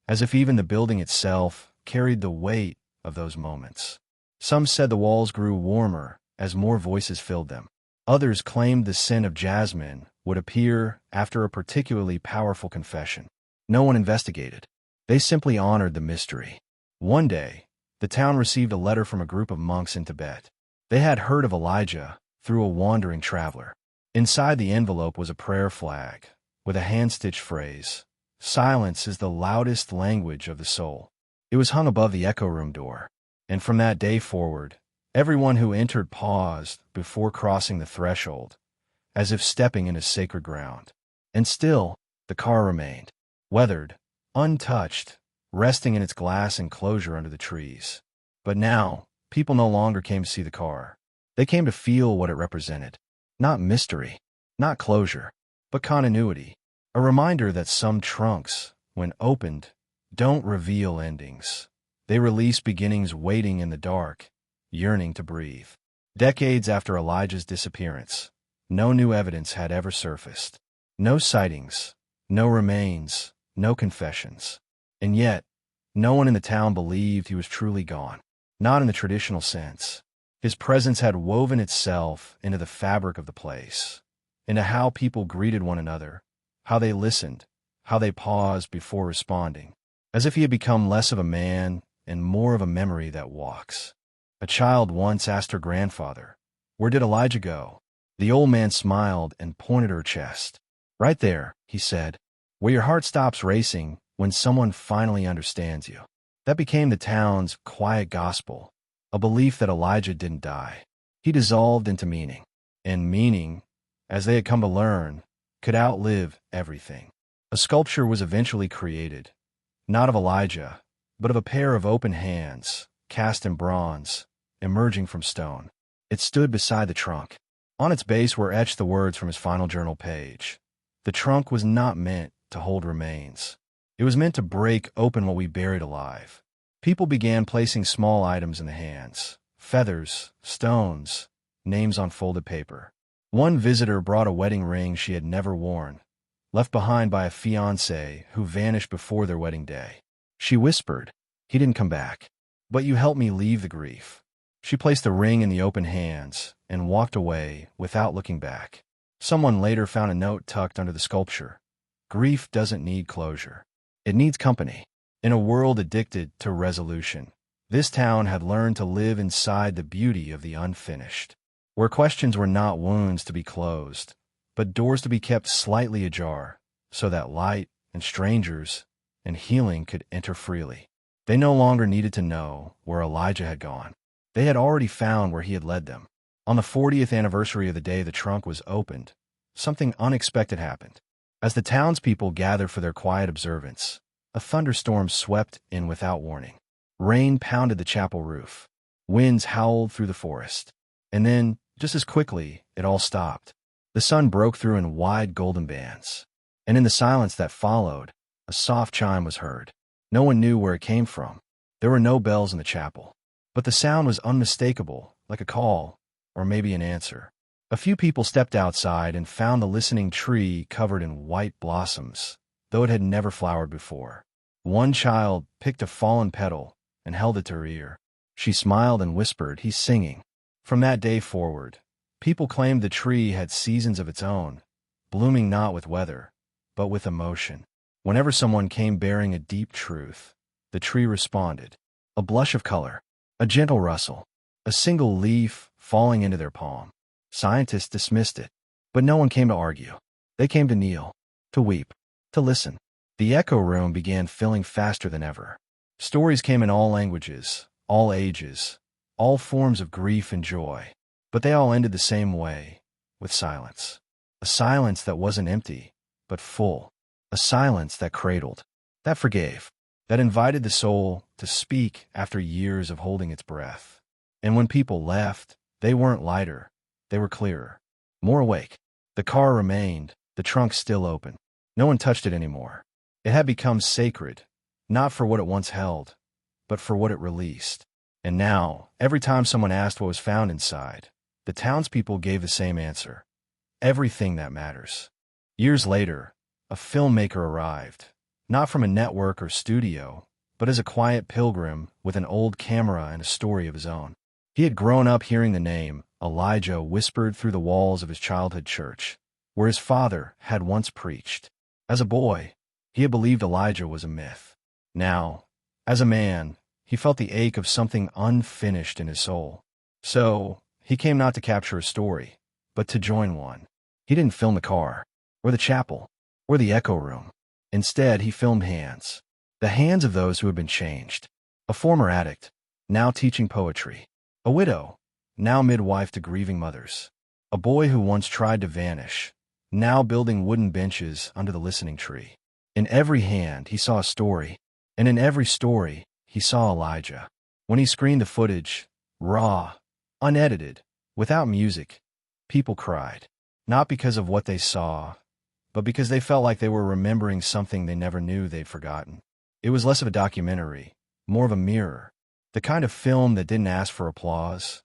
as if even the building itself carried the weight of those moments. Some said the walls grew warmer as more voices filled them. Others claimed the scent of jasmine would appear after a particularly powerful confession. No one investigated. They simply honored the mystery. One day, the town received a letter from a group of monks in Tibet. They had heard of Elijah through a wandering traveler. Inside the envelope was a prayer flag with a hand-stitched phrase: "Silence is the loudest language of the soul." It was hung above the Echo Room door, and from that day forward, everyone who entered paused before crossing the threshold, as if stepping into sacred ground. And still, the car remained, weathered, untouched, resting in its glass enclosure under the trees. But now, People no longer came to see the car. They came to feel what it represented. Not mystery, not closure, but continuity. A reminder that some trunks, when opened, don't reveal endings. They release beginnings waiting in the dark, yearning to breathe. Decades after Elijah's disappearance, no new evidence had ever surfaced. No sightings, no remains, no confessions. And yet, no one in the town believed he was truly gone. Not in the traditional sense. His presence had woven itself into the fabric of the place, into how people greeted one another, how they listened, how they paused before responding, as if he had become less of a man and more of a memory that walks. A child once asked her grandfather, "Where did Elijah go?" The old man smiled and pointed to her chest. "Right there," he said, "where your heart stops racing when someone finally understands you." That became the town's quiet gospel, a belief that Elijah didn't die. He dissolved into meaning. And meaning, as they had come to learn, could outlive everything. A sculpture was eventually created, not of Elijah, but of a pair of open hands, cast in bronze, emerging from stone. It stood beside the trunk. On its base were etched the words from his final journal page. The trunk was not meant to hold remains. It was meant to break open what we buried alive. People began placing small items in the hands: feathers, stones, names on folded paper. One visitor brought a wedding ring she had never worn, left behind by a fiancé who vanished before their wedding day. She whispered, "He didn't come back, but you helped me leave the grief." She placed the ring in the open hands and walked away without looking back. Someone later found a note tucked under the sculpture. Grief doesn't need closure. It needs company. In a world addicted to resolution, this town had learned to live inside the beauty of the unfinished, where questions were not wounds to be closed, but doors to be kept slightly ajar, so that light and strangers and healing could enter freely. They no longer needed to know where Elijah had gone. They had already found where he had led them. On the 40th anniversary of the day the trunk was opened, something unexpected happened. As the townspeople gathered for their quiet observance, a thunderstorm swept in without warning. Rain pounded the chapel roof. Winds howled through the forest. And then, just as quickly, it all stopped. The sun broke through in wide golden bands. And in the silence that followed, a soft chime was heard. No one knew where it came from. There were no bells in the chapel. But the sound was unmistakable, like a call, or maybe an answer. A few people stepped outside and found the listening tree covered in white blossoms, though it had never flowered before. One child picked a fallen petal and held it to her ear. She smiled and whispered, "He's singing." From that day forward, people claimed the tree had seasons of its own, blooming not with weather, but with emotion. Whenever someone came bearing a deep truth, the tree responded. A blush of color, a gentle rustle, a single leaf falling into their palm. Scientists dismissed it, but no one came to argue. They came to kneel, to weep, to listen. The echo room began filling faster than ever. Stories came in all languages, all ages, all forms of grief and joy, but they all ended the same way, with silence. A silence that wasn't empty, but full. A silence that cradled, that forgave, that invited the soul to speak after years of holding its breath. And when people left, they weren't lighter. They were clearer, more awake. The car remained, the trunk still open. No one touched it anymore. It had become sacred, not for what it once held, but for what it released. And now, every time someone asked what was found inside, the townspeople gave the same answer: everything that matters. Years later, a filmmaker arrived, not from a network or studio, but as a quiet pilgrim with an old camera and a story of his own. He had grown up hearing the name Elijah whispered through the walls of his childhood church, where his father had once preached. As a boy, he had believed Elijah was a myth. Now, as a man, he felt the ache of something unfinished in his soul. So, he came not to capture a story, but to join one. He didn't film the car, or the chapel, or the echo room. Instead, he filmed hands. The hands of those who had been changed. A former addict, now teaching poetry. A widow, now midwife to grieving mothers. A boy who once tried to vanish, now building wooden benches under the listening tree. In every hand, he saw a story, and in every story, he saw Elijah. When he screened the footage, raw, unedited, without music. People cried, not because of what they saw, but because they felt like they were remembering something they never knew they'd forgotten. It was less of a documentary, more of a mirror, the kind of film that didn't ask for applause,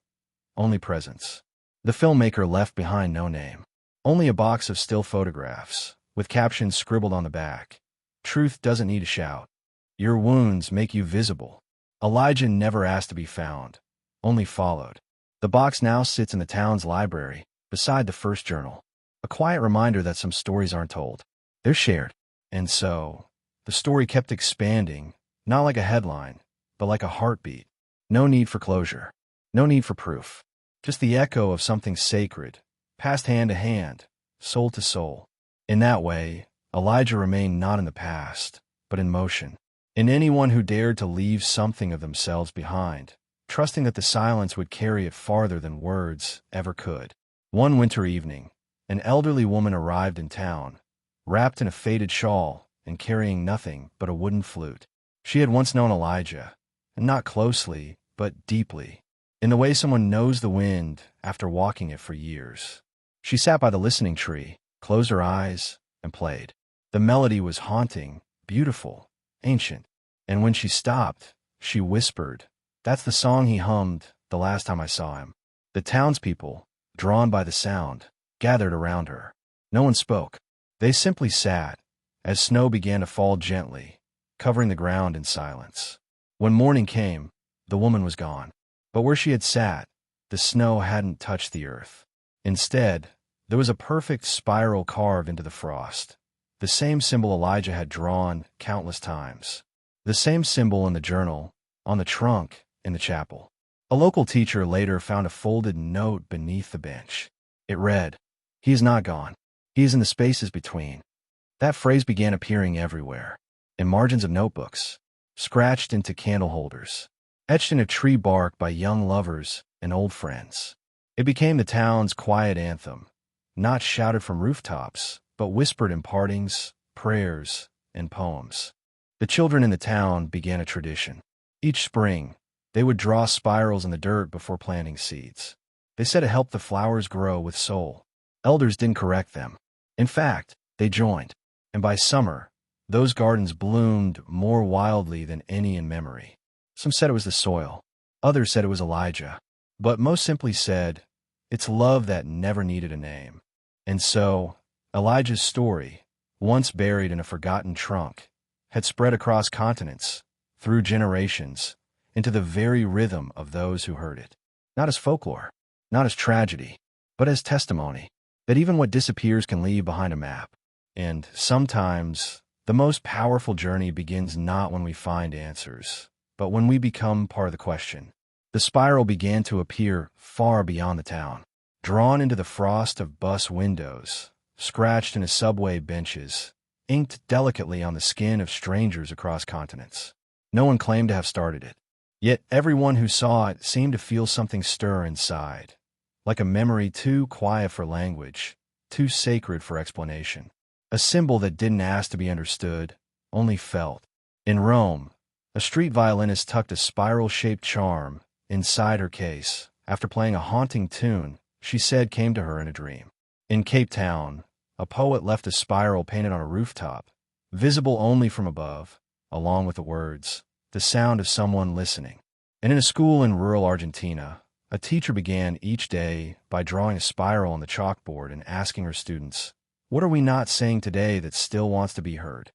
only presence. The filmmaker left behind no name, only a box of still photographs, with captions scribbled on the back. Truth doesn't need a shout. Your wounds make you visible. Elijah never asked to be found, only followed. The box now sits in the town's library, beside the first journal, a quiet reminder that some stories aren't told. They're shared. And so, the story kept expanding, not like a headline, but like a heartbeat. No need for closure. No need for proof. Just the echo of something sacred, passed hand to hand, soul to soul. In that way, Elijah remained not in the past, but in motion. In anyone who dared to leave something of themselves behind, trusting that the silence would carry it farther than words ever could. One winter evening, an elderly woman arrived in town, wrapped in a faded shawl and carrying nothing but a wooden flute. She had once known Elijah, and not closely, but deeply, in the way someone knows the wind after walking it for years. She sat by the listening tree, closed her eyes, and played. The melody was haunting, beautiful, ancient. And when she stopped, she whispered, "That's the song he hummed the last time I saw him." The townspeople, drawn by the sound, gathered around her. No one spoke. They simply sat, as snow began to fall gently, covering the ground in silence. When morning came, the woman was gone. But where she had sat, the snow hadn't touched the earth. Instead, there was a perfect spiral carved into the frost, the same symbol Elijah had drawn countless times. The same symbol in the journal, on the trunk, in the chapel. A local teacher later found a folded note beneath the bench. It read, "He is not gone. He is in the spaces between." That phrase began appearing everywhere, in margins of notebooks, scratched into candle holders, etched in a tree bark by young lovers and old friends. It became the town's quiet anthem, not shouted from rooftops, but whispered in partings, prayers, and poems. The children in the town began a tradition. Each spring, they would draw spirals in the dirt before planting seeds. They said it helped the flowers grow with soul. Elders didn't correct them. In fact, they joined. And by summer, those gardens bloomed more wildly than any in memory. Some said it was the soil. Others said it was Elijah. But most simply said, it's love that never needed a name. And so, Elijah's story, once buried in a forgotten trunk, had spread across continents, through generations, into the very rhythm of those who heard it. Not as folklore, not as tragedy, but as testimony that even what disappears can leave behind a map. And sometimes, the most powerful journey begins not when we find answers, but when we become part of the question. The spiral began to appear far beyond the town, drawn into the frost of bus windows, scratched into subway benches, inked delicately on the skin of strangers across continents. No one claimed to have started it. Yet everyone who saw it seemed to feel something stir inside, like a memory too quiet for language, too sacred for explanation. A symbol that didn't ask to be understood, only felt. In Rome, a street violinist tucked a spiral-shaped charm inside her case after playing a haunting tune she said came to her in a dream. In Cape Town, a poet left a spiral painted on a rooftop, visible only from above, along with the words, "The sound of someone listening." And in a school in rural Argentina, a teacher began each day by drawing a spiral on the chalkboard and asking her students, "What are we not saying today that still wants to be heard?"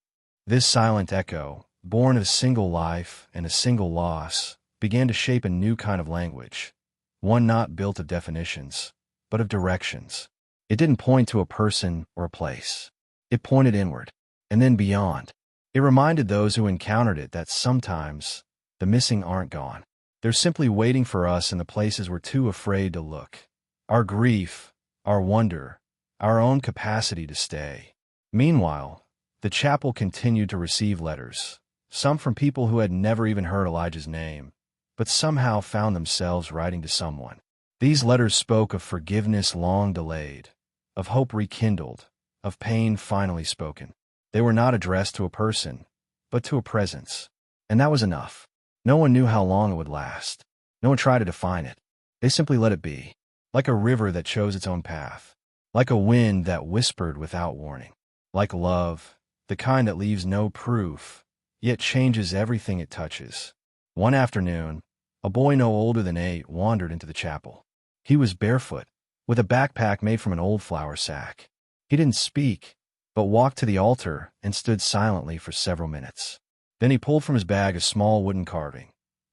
This silent echo, born of a single life and a single loss, began to shape a new kind of language, one not built of definitions, but of directions. It didn't point to a person or a place. It pointed inward, and then beyond. It reminded those who encountered it that sometimes the missing aren't gone. They're simply waiting for us in the places we're too afraid to look. Our grief, our wonder, our own capacity to stay. Meanwhile, the chapel continued to receive letters, some from people who had never even heard Elijah's name, but somehow found themselves writing to someone. These letters spoke of forgiveness long delayed, of hope rekindled, of pain finally spoken. They were not addressed to a person, but to a presence. And that was enough. No one knew how long it would last. No one tried to define it. They simply let it be, like a river that chose its own path, like a wind that whispered without warning, like love, the kind that leaves no proof, yet changes everything it touches. One afternoon, a boy no older than 8 wandered into the chapel. He was barefoot, with a backpack made from an old flour sack. He didn't speak, but walked to the altar and stood silently for several minutes. Then he pulled from his bag a small wooden carving,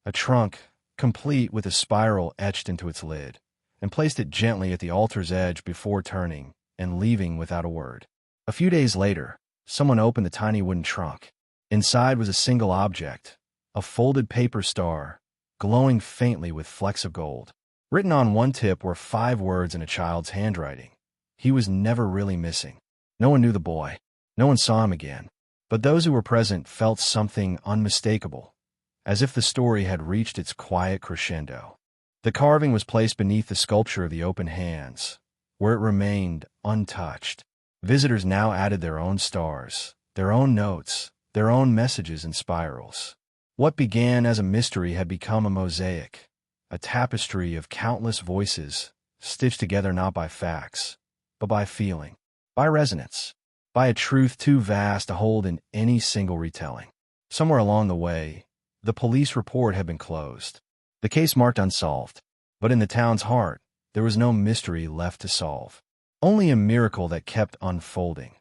a trunk, complete with a spiral etched into its lid, and placed it gently at the altar's edge before turning and leaving without a word. A few days later, someone opened the tiny wooden trunk. Inside was a single object, a folded paper star, glowing faintly with flecks of gold. Written on one tip were 5 words in a child's handwriting. He was never really missing. No one knew the boy. No one saw him again. But those who were present felt something unmistakable, as if the story had reached its quiet crescendo. The carving was placed beneath the sculpture of the open hands, where it remained untouched. Visitors now added their own stars, their own notes, their own messages and spirals. What began as a mystery had become a mosaic, a tapestry of countless voices, stitched together not by facts, but by feeling, by resonance, by a truth too vast to hold in any single retelling. Somewhere along the way, the police report had been closed, the case marked unsolved, but in the town's heart, there was no mystery left to solve. Only a miracle that kept unfolding,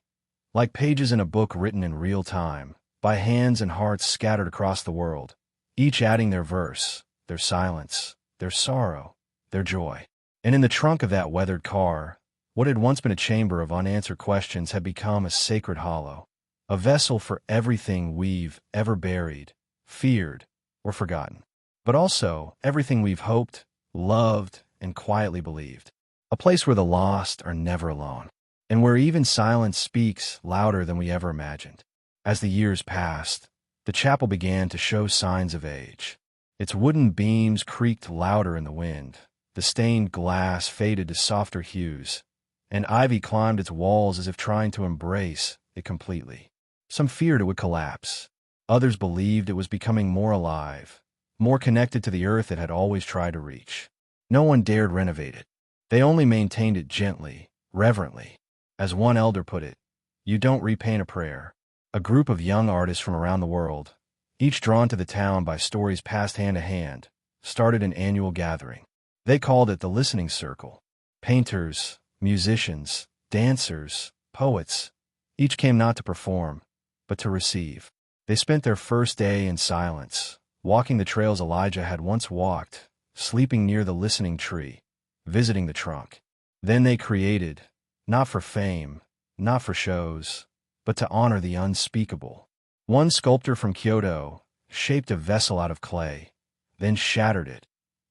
like pages in a book written in real time, by hands and hearts scattered across the world, each adding their verse, their silence, their sorrow, their joy. And in the trunk of that weathered car, what had once been a chamber of unanswered questions had become a sacred hollow, a vessel for everything we've ever buried, feared, or forgotten, but also everything we've hoped, loved, and quietly believed. A place where the lost are never alone, and where even silence speaks louder than we ever imagined. As the years passed, the chapel began to show signs of age. Its wooden beams creaked louder in the wind, the stained glass faded to softer hues, and ivy climbed its walls as if trying to embrace it completely. Some feared it would collapse. Others believed it was becoming more alive, more connected to the earth it had always tried to reach. No one dared renovate it. They only maintained it gently, reverently. As one elder put it, "You don't repaint a prayer." A group of young artists from around the world, each drawn to the town by stories passed hand to hand, started an annual gathering. They called it the Listening Circle. Painters, musicians, dancers, poets, each came not to perform, but to receive. They spent their first day in silence, walking the trails Elijah had once walked, sleeping near the listening tree, visiting the trunk. Then they created, not for fame, not for shows, but to honor the unspeakable. One sculptor from Kyoto shaped a vessel out of clay, then shattered it,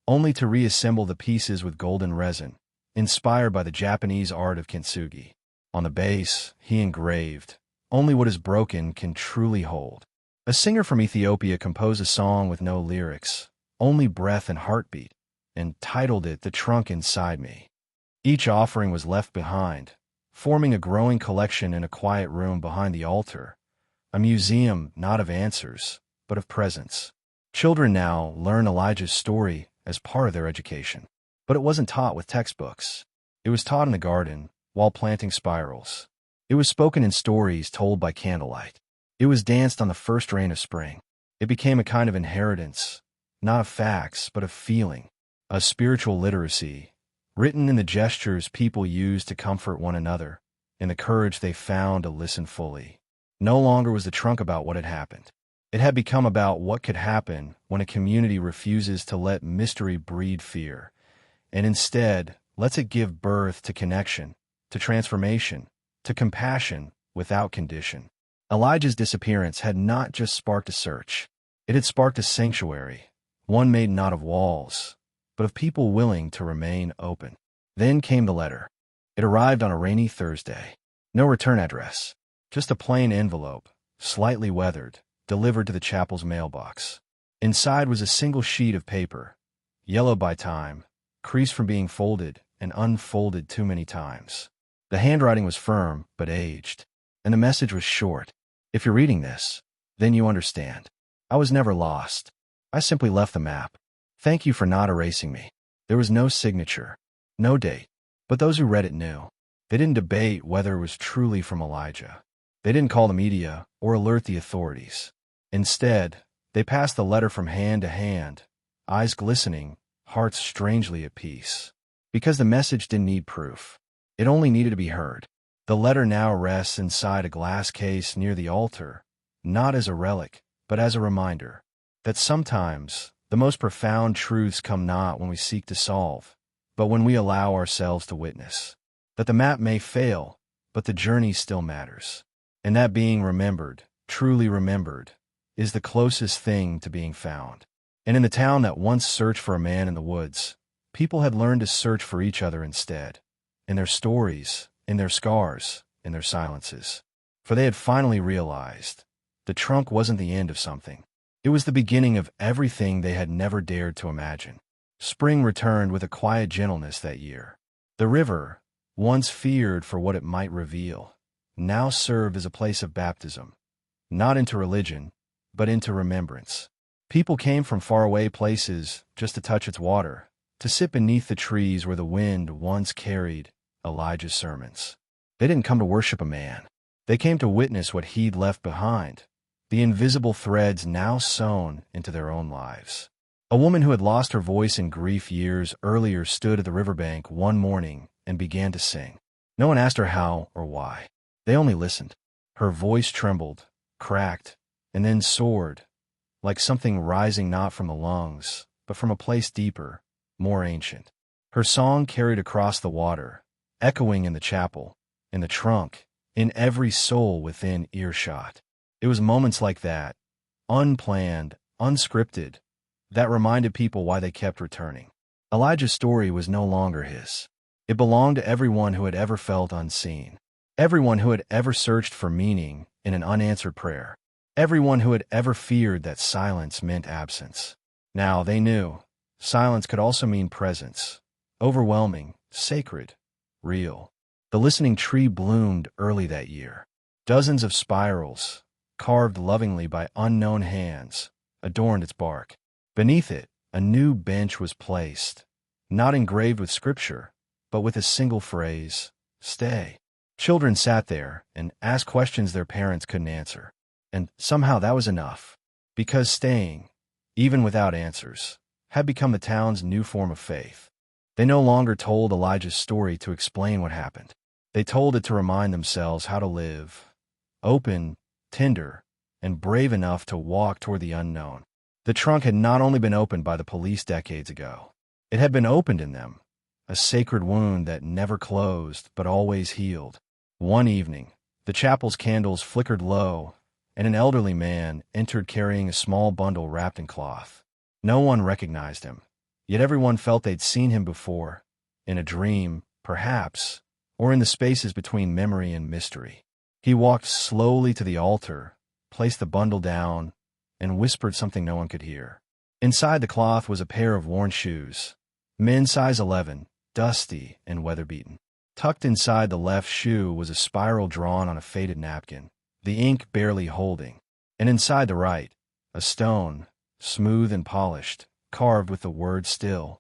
only to reassemble the pieces with golden resin, inspired by the Japanese art of kintsugi. On the base, he engraved, "Only what is broken can truly hold." A singer from Ethiopia composed a song with no lyrics, only breath and heartbeat, and titled it "The Trunk Inside Me." Each offering was left behind, forming a growing collection in a quiet room behind the altar, a museum not of answers, but of presence. Children now learn Elijah's story as part of their education. But it wasn't taught with textbooks. It was taught in the garden, while planting spirals. It was spoken in stories told by candlelight. It was danced on the first rain of spring. It became a kind of inheritance, not of facts, but of feeling, a spiritual literacy, written in the gestures people used to comfort one another, in the courage they found to listen fully. No longer was the trunk about what had happened. It had become about what could happen when a community refuses to let mystery breed fear, and instead lets it give birth to connection, to transformation, to compassion without condition. Elijah's disappearance had not just sparked a search. It had sparked a sanctuary, one made not of walls, but of people willing to remain open. Then came the letter. It arrived on a rainy Thursday. No return address, just a plain envelope, slightly weathered, delivered to the chapel's mailbox. Inside was a single sheet of paper, yellowed by time, creased from being folded and unfolded too many times. The handwriting was firm but aged, and the message was short. "If you're reading this, then you understand. I was never lost. I simply left the map. Thank you for not erasing me. There was no signature, no date. But those who read it knew. They didn't debate whether it was truly from Elijah. They didn't call the media or alert the authorities. Instead, they passed the letter from hand to hand, eyes glistening, hearts strangely at peace. Because the message didn't need proof. It only needed to be heard. The letter now rests inside a glass case near the altar, not as a relic, but as a reminder that sometimes the most profound truths come not when we seek to solve, but when we allow ourselves to witness. That the map may fail, but the journey still matters. And that being remembered, truly remembered, is the closest thing to being found. And in the town that once searched for a man in the woods, people had learned to search for each other instead, in their stories, in their scars, in their silences. For they had finally realized the trunk wasn't the end of something. It was the beginning of everything they had never dared to imagine. Spring returned with a quiet gentleness that year. The river, once feared for what it might reveal, now served as a place of baptism, not into religion, but into remembrance. People came from faraway places just to touch its water, to sit beneath the trees where the wind once carried Elijah's sermons. They didn't come to worship a man. They came to witness what he'd left behind, the invisible threads now sewn into their own lives. A woman who had lost her voice in grief years earlier stood at the riverbank one morning and began to sing. No one asked her how or why. They only listened. Her voice trembled, cracked, and then soared, like something rising not from the lungs, but from a place deeper, more ancient. Her song carried across the water, echoing in the chapel, in the trunk, in every soul within earshot. It was moments like that, unplanned, unscripted, that reminded people why they kept returning. Elijah's story was no longer his. It belonged to everyone who had ever felt unseen, everyone who had ever searched for meaning in an unanswered prayer, everyone who had ever feared that silence meant absence. Now they knew silence could also mean presence, overwhelming, sacred, real. The listening tree bloomed early that year. Dozens of spirals, carved lovingly by unknown hands, adorned its bark. Beneath it, a new bench was placed, not engraved with scripture, but with a single phrase, "Stay." Children sat there and asked questions their parents couldn't answer. And somehow that was enough, because staying, even without answers, had become the town's new form of faith. They no longer told Elijah's story to explain what happened. They told it to remind themselves how to live, open, tender, and brave enough to walk toward the unknown. The trunk had not only been opened by the police decades ago, it had been opened in them, a sacred wound that never closed but always healed. One evening, the chapel's candles flickered low, and an elderly man entered carrying a small bundle wrapped in cloth. No one recognized him, yet everyone felt they'd seen him before, in a dream, perhaps, or in the spaces between memory and mystery. He walked slowly to the altar, placed the bundle down, and whispered something no one could hear. Inside the cloth was a pair of worn shoes, men's size 11, dusty and weather-beaten. Tucked inside the left shoe was a spiral drawn on a faded napkin, the ink barely holding, and inside the right, a stone, smooth and polished, carved with the word "still."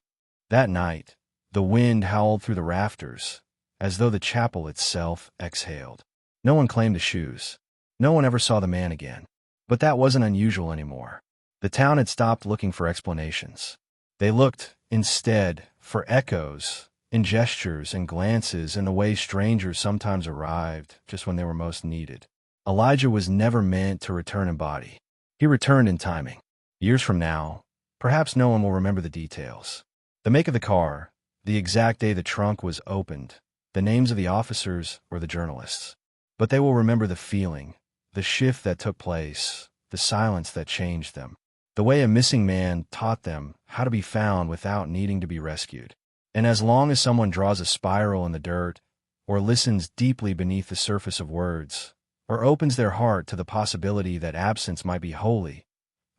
That night, the wind howled through the rafters, as though the chapel itself exhaled. No one claimed the shoes. No one ever saw the man again. But that wasn't unusual anymore. The town had stopped looking for explanations. They looked, instead, for echoes, in gestures and glances, and the way strangers sometimes arrived just when they were most needed. Elijah was never meant to return in body. He returned in timing. Years from now, perhaps no one will remember the details. The make of the car, the exact day the trunk was opened, the names of the officers or the journalists. But they will remember the feeling, the shift that took place, the silence that changed them, the way a missing man taught them how to be found without needing to be rescued. And as long as someone draws a spiral in the dirt, or listens deeply beneath the surface of words, or opens their heart to the possibility that absence might be holy,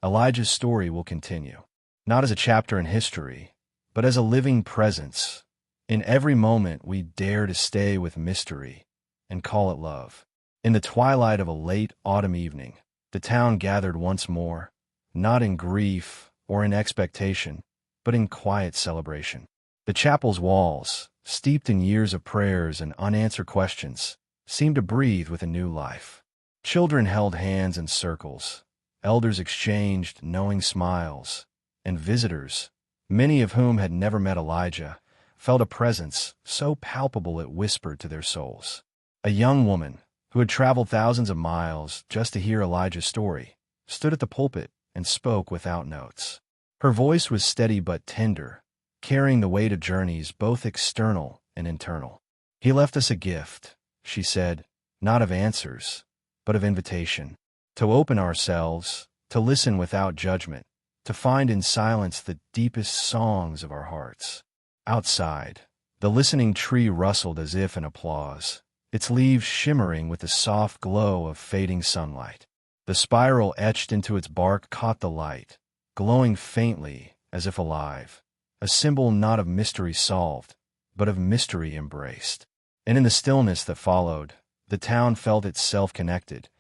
Elijah's story will continue, not as a chapter in history, but as a living presence. In every moment we dare to stay with mystery and call it love. In the twilight of a late autumn evening, the town gathered once more, not in grief or in expectation, but in quiet celebration. The chapel's walls, steeped in years of prayers and unanswered questions, seemed to breathe with a new life. Children held hands in circles, elders exchanged knowing smiles, and visitors, many of whom had never met Elijah, felt a presence so palpable it whispered to their souls. A young woman, who had traveled thousands of miles just to hear Elijah's story, stood at the pulpit and spoke without notes. Her voice was steady but tender, carrying the weight of journeys both external and internal. "He left us a gift," she said, "not of answers, but of invitation, to open ourselves, to listen without judgment, to find in silence the deepest songs of our hearts." Outside, the listening tree rustled as if in applause, its leaves shimmering with the soft glow of fading sunlight. The spiral etched into its bark caught the light, glowing faintly as if alive, a symbol not of mystery solved, but of mystery embraced. And in the stillness that followed, the town felt itself connected,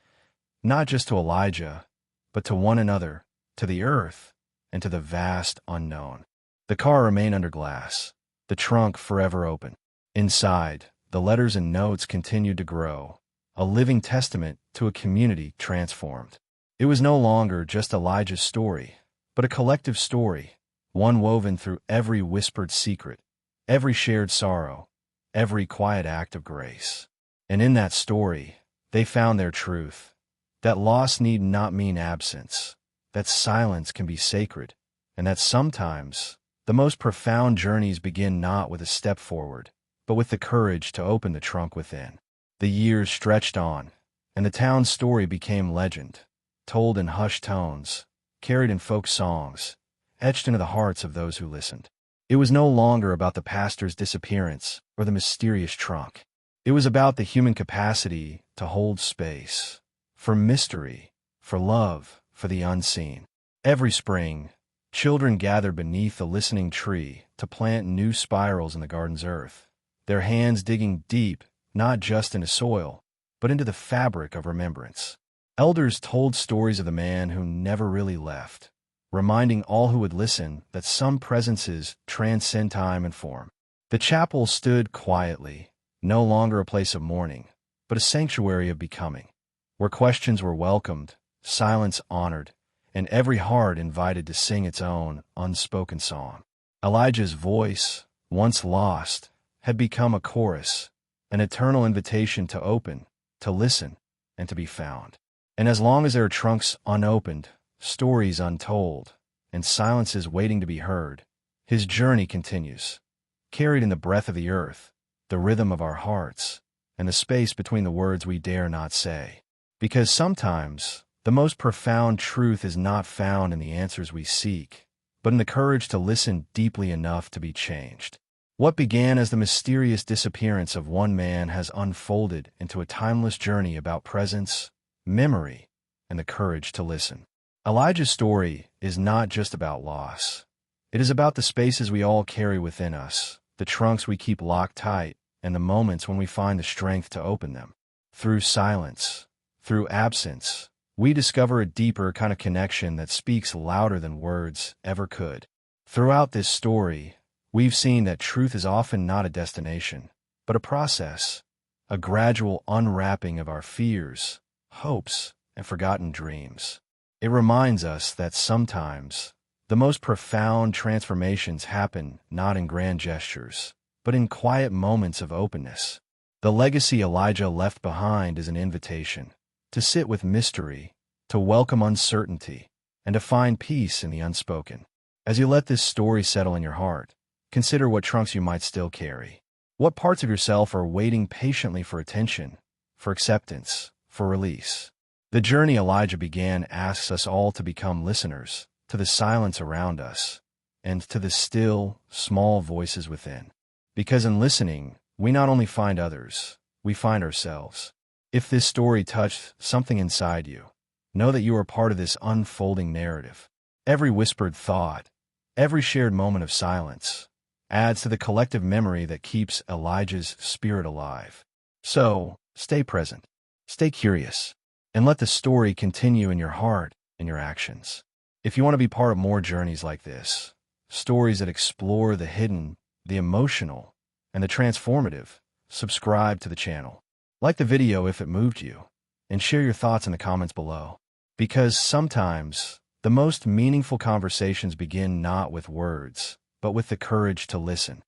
not just to Elijah, but to one another, to the earth, and to the vast unknown. The car remained under glass, the trunk forever open. Inside, the letters and notes continued to grow, a living testament to a community transformed. It was no longer just Elijah's story, but a collective story, one woven through every whispered secret, every shared sorrow, every quiet act of grace. And in that story, they found their truth, that loss need not mean absence, that silence can be sacred, and that sometimes the most profound journeys begin not with a step forward, but with the courage to open the trunk within. The years stretched on, and the town's story became legend, told in hushed tones, carried in folk songs, etched into the hearts of those who listened. It was no longer about the pastor's disappearance or the mysterious trunk. It was about the human capacity to hold space, for mystery, for love, for the unseen. Every spring, children gathered beneath the listening tree to plant new spirals in the garden's earth, their hands digging deep, not just into soil, but into the fabric of remembrance. Elders told stories of the man who never really left, reminding all who would listen that some presences transcend time and form. The chapel stood quietly, no longer a place of mourning, but a sanctuary of becoming, where questions were welcomed, silence honored, and every heart invited to sing its own unspoken song. Elijah's voice, once lost, had become a chorus, an eternal invitation to open, to listen, and to be found. And as long as there are trunks unopened, stories untold, and silences waiting to be heard, his journey continues, carried in the breath of the earth, the rhythm of our hearts, and the space between the words we dare not say. Because sometimes, the most profound truth is not found in the answers we seek, but in the courage to listen deeply enough to be changed. What began as the mysterious disappearance of one man has unfolded into a timeless journey about presence, memory, and the courage to listen. Elijah's story is not just about loss. It is about the spaces we all carry within us, the trunks we keep locked tight, and the moments when we find the strength to open them. Through silence, through absence, we discover a deeper kind of connection that speaks louder than words ever could. Throughout this story, we've seen that truth is often not a destination, but a process, a gradual unwrapping of our fears, hopes, and forgotten dreams. It reminds us that sometimes the most profound transformations happen not in grand gestures, but in quiet moments of openness. The legacy Elijah left behind is an invitation to sit with mystery, to welcome uncertainty, and to find peace in the unspoken. As you let this story settle in your heart, consider what trunks you might still carry. What parts of yourself are waiting patiently for attention, for acceptance, for release? The journey Elijah began asks us all to become listeners to the silence around us and to the still, small voices within. Because in listening, we not only find others, we find ourselves. If this story touched something inside you, know that you are part of this unfolding narrative. Every whispered thought, every shared moment of silence, adds to the collective memory that keeps Elijah's spirit alive. So, stay present, stay curious, and let the story continue in your heart and your actions. If you want to be part of more journeys like this, stories that explore the hidden, the emotional, and the transformative, subscribe to the channel. Like the video if it moved you, and share your thoughts in the comments below. Because sometimes, the most meaningful conversations begin not with words, but with the courage to listen.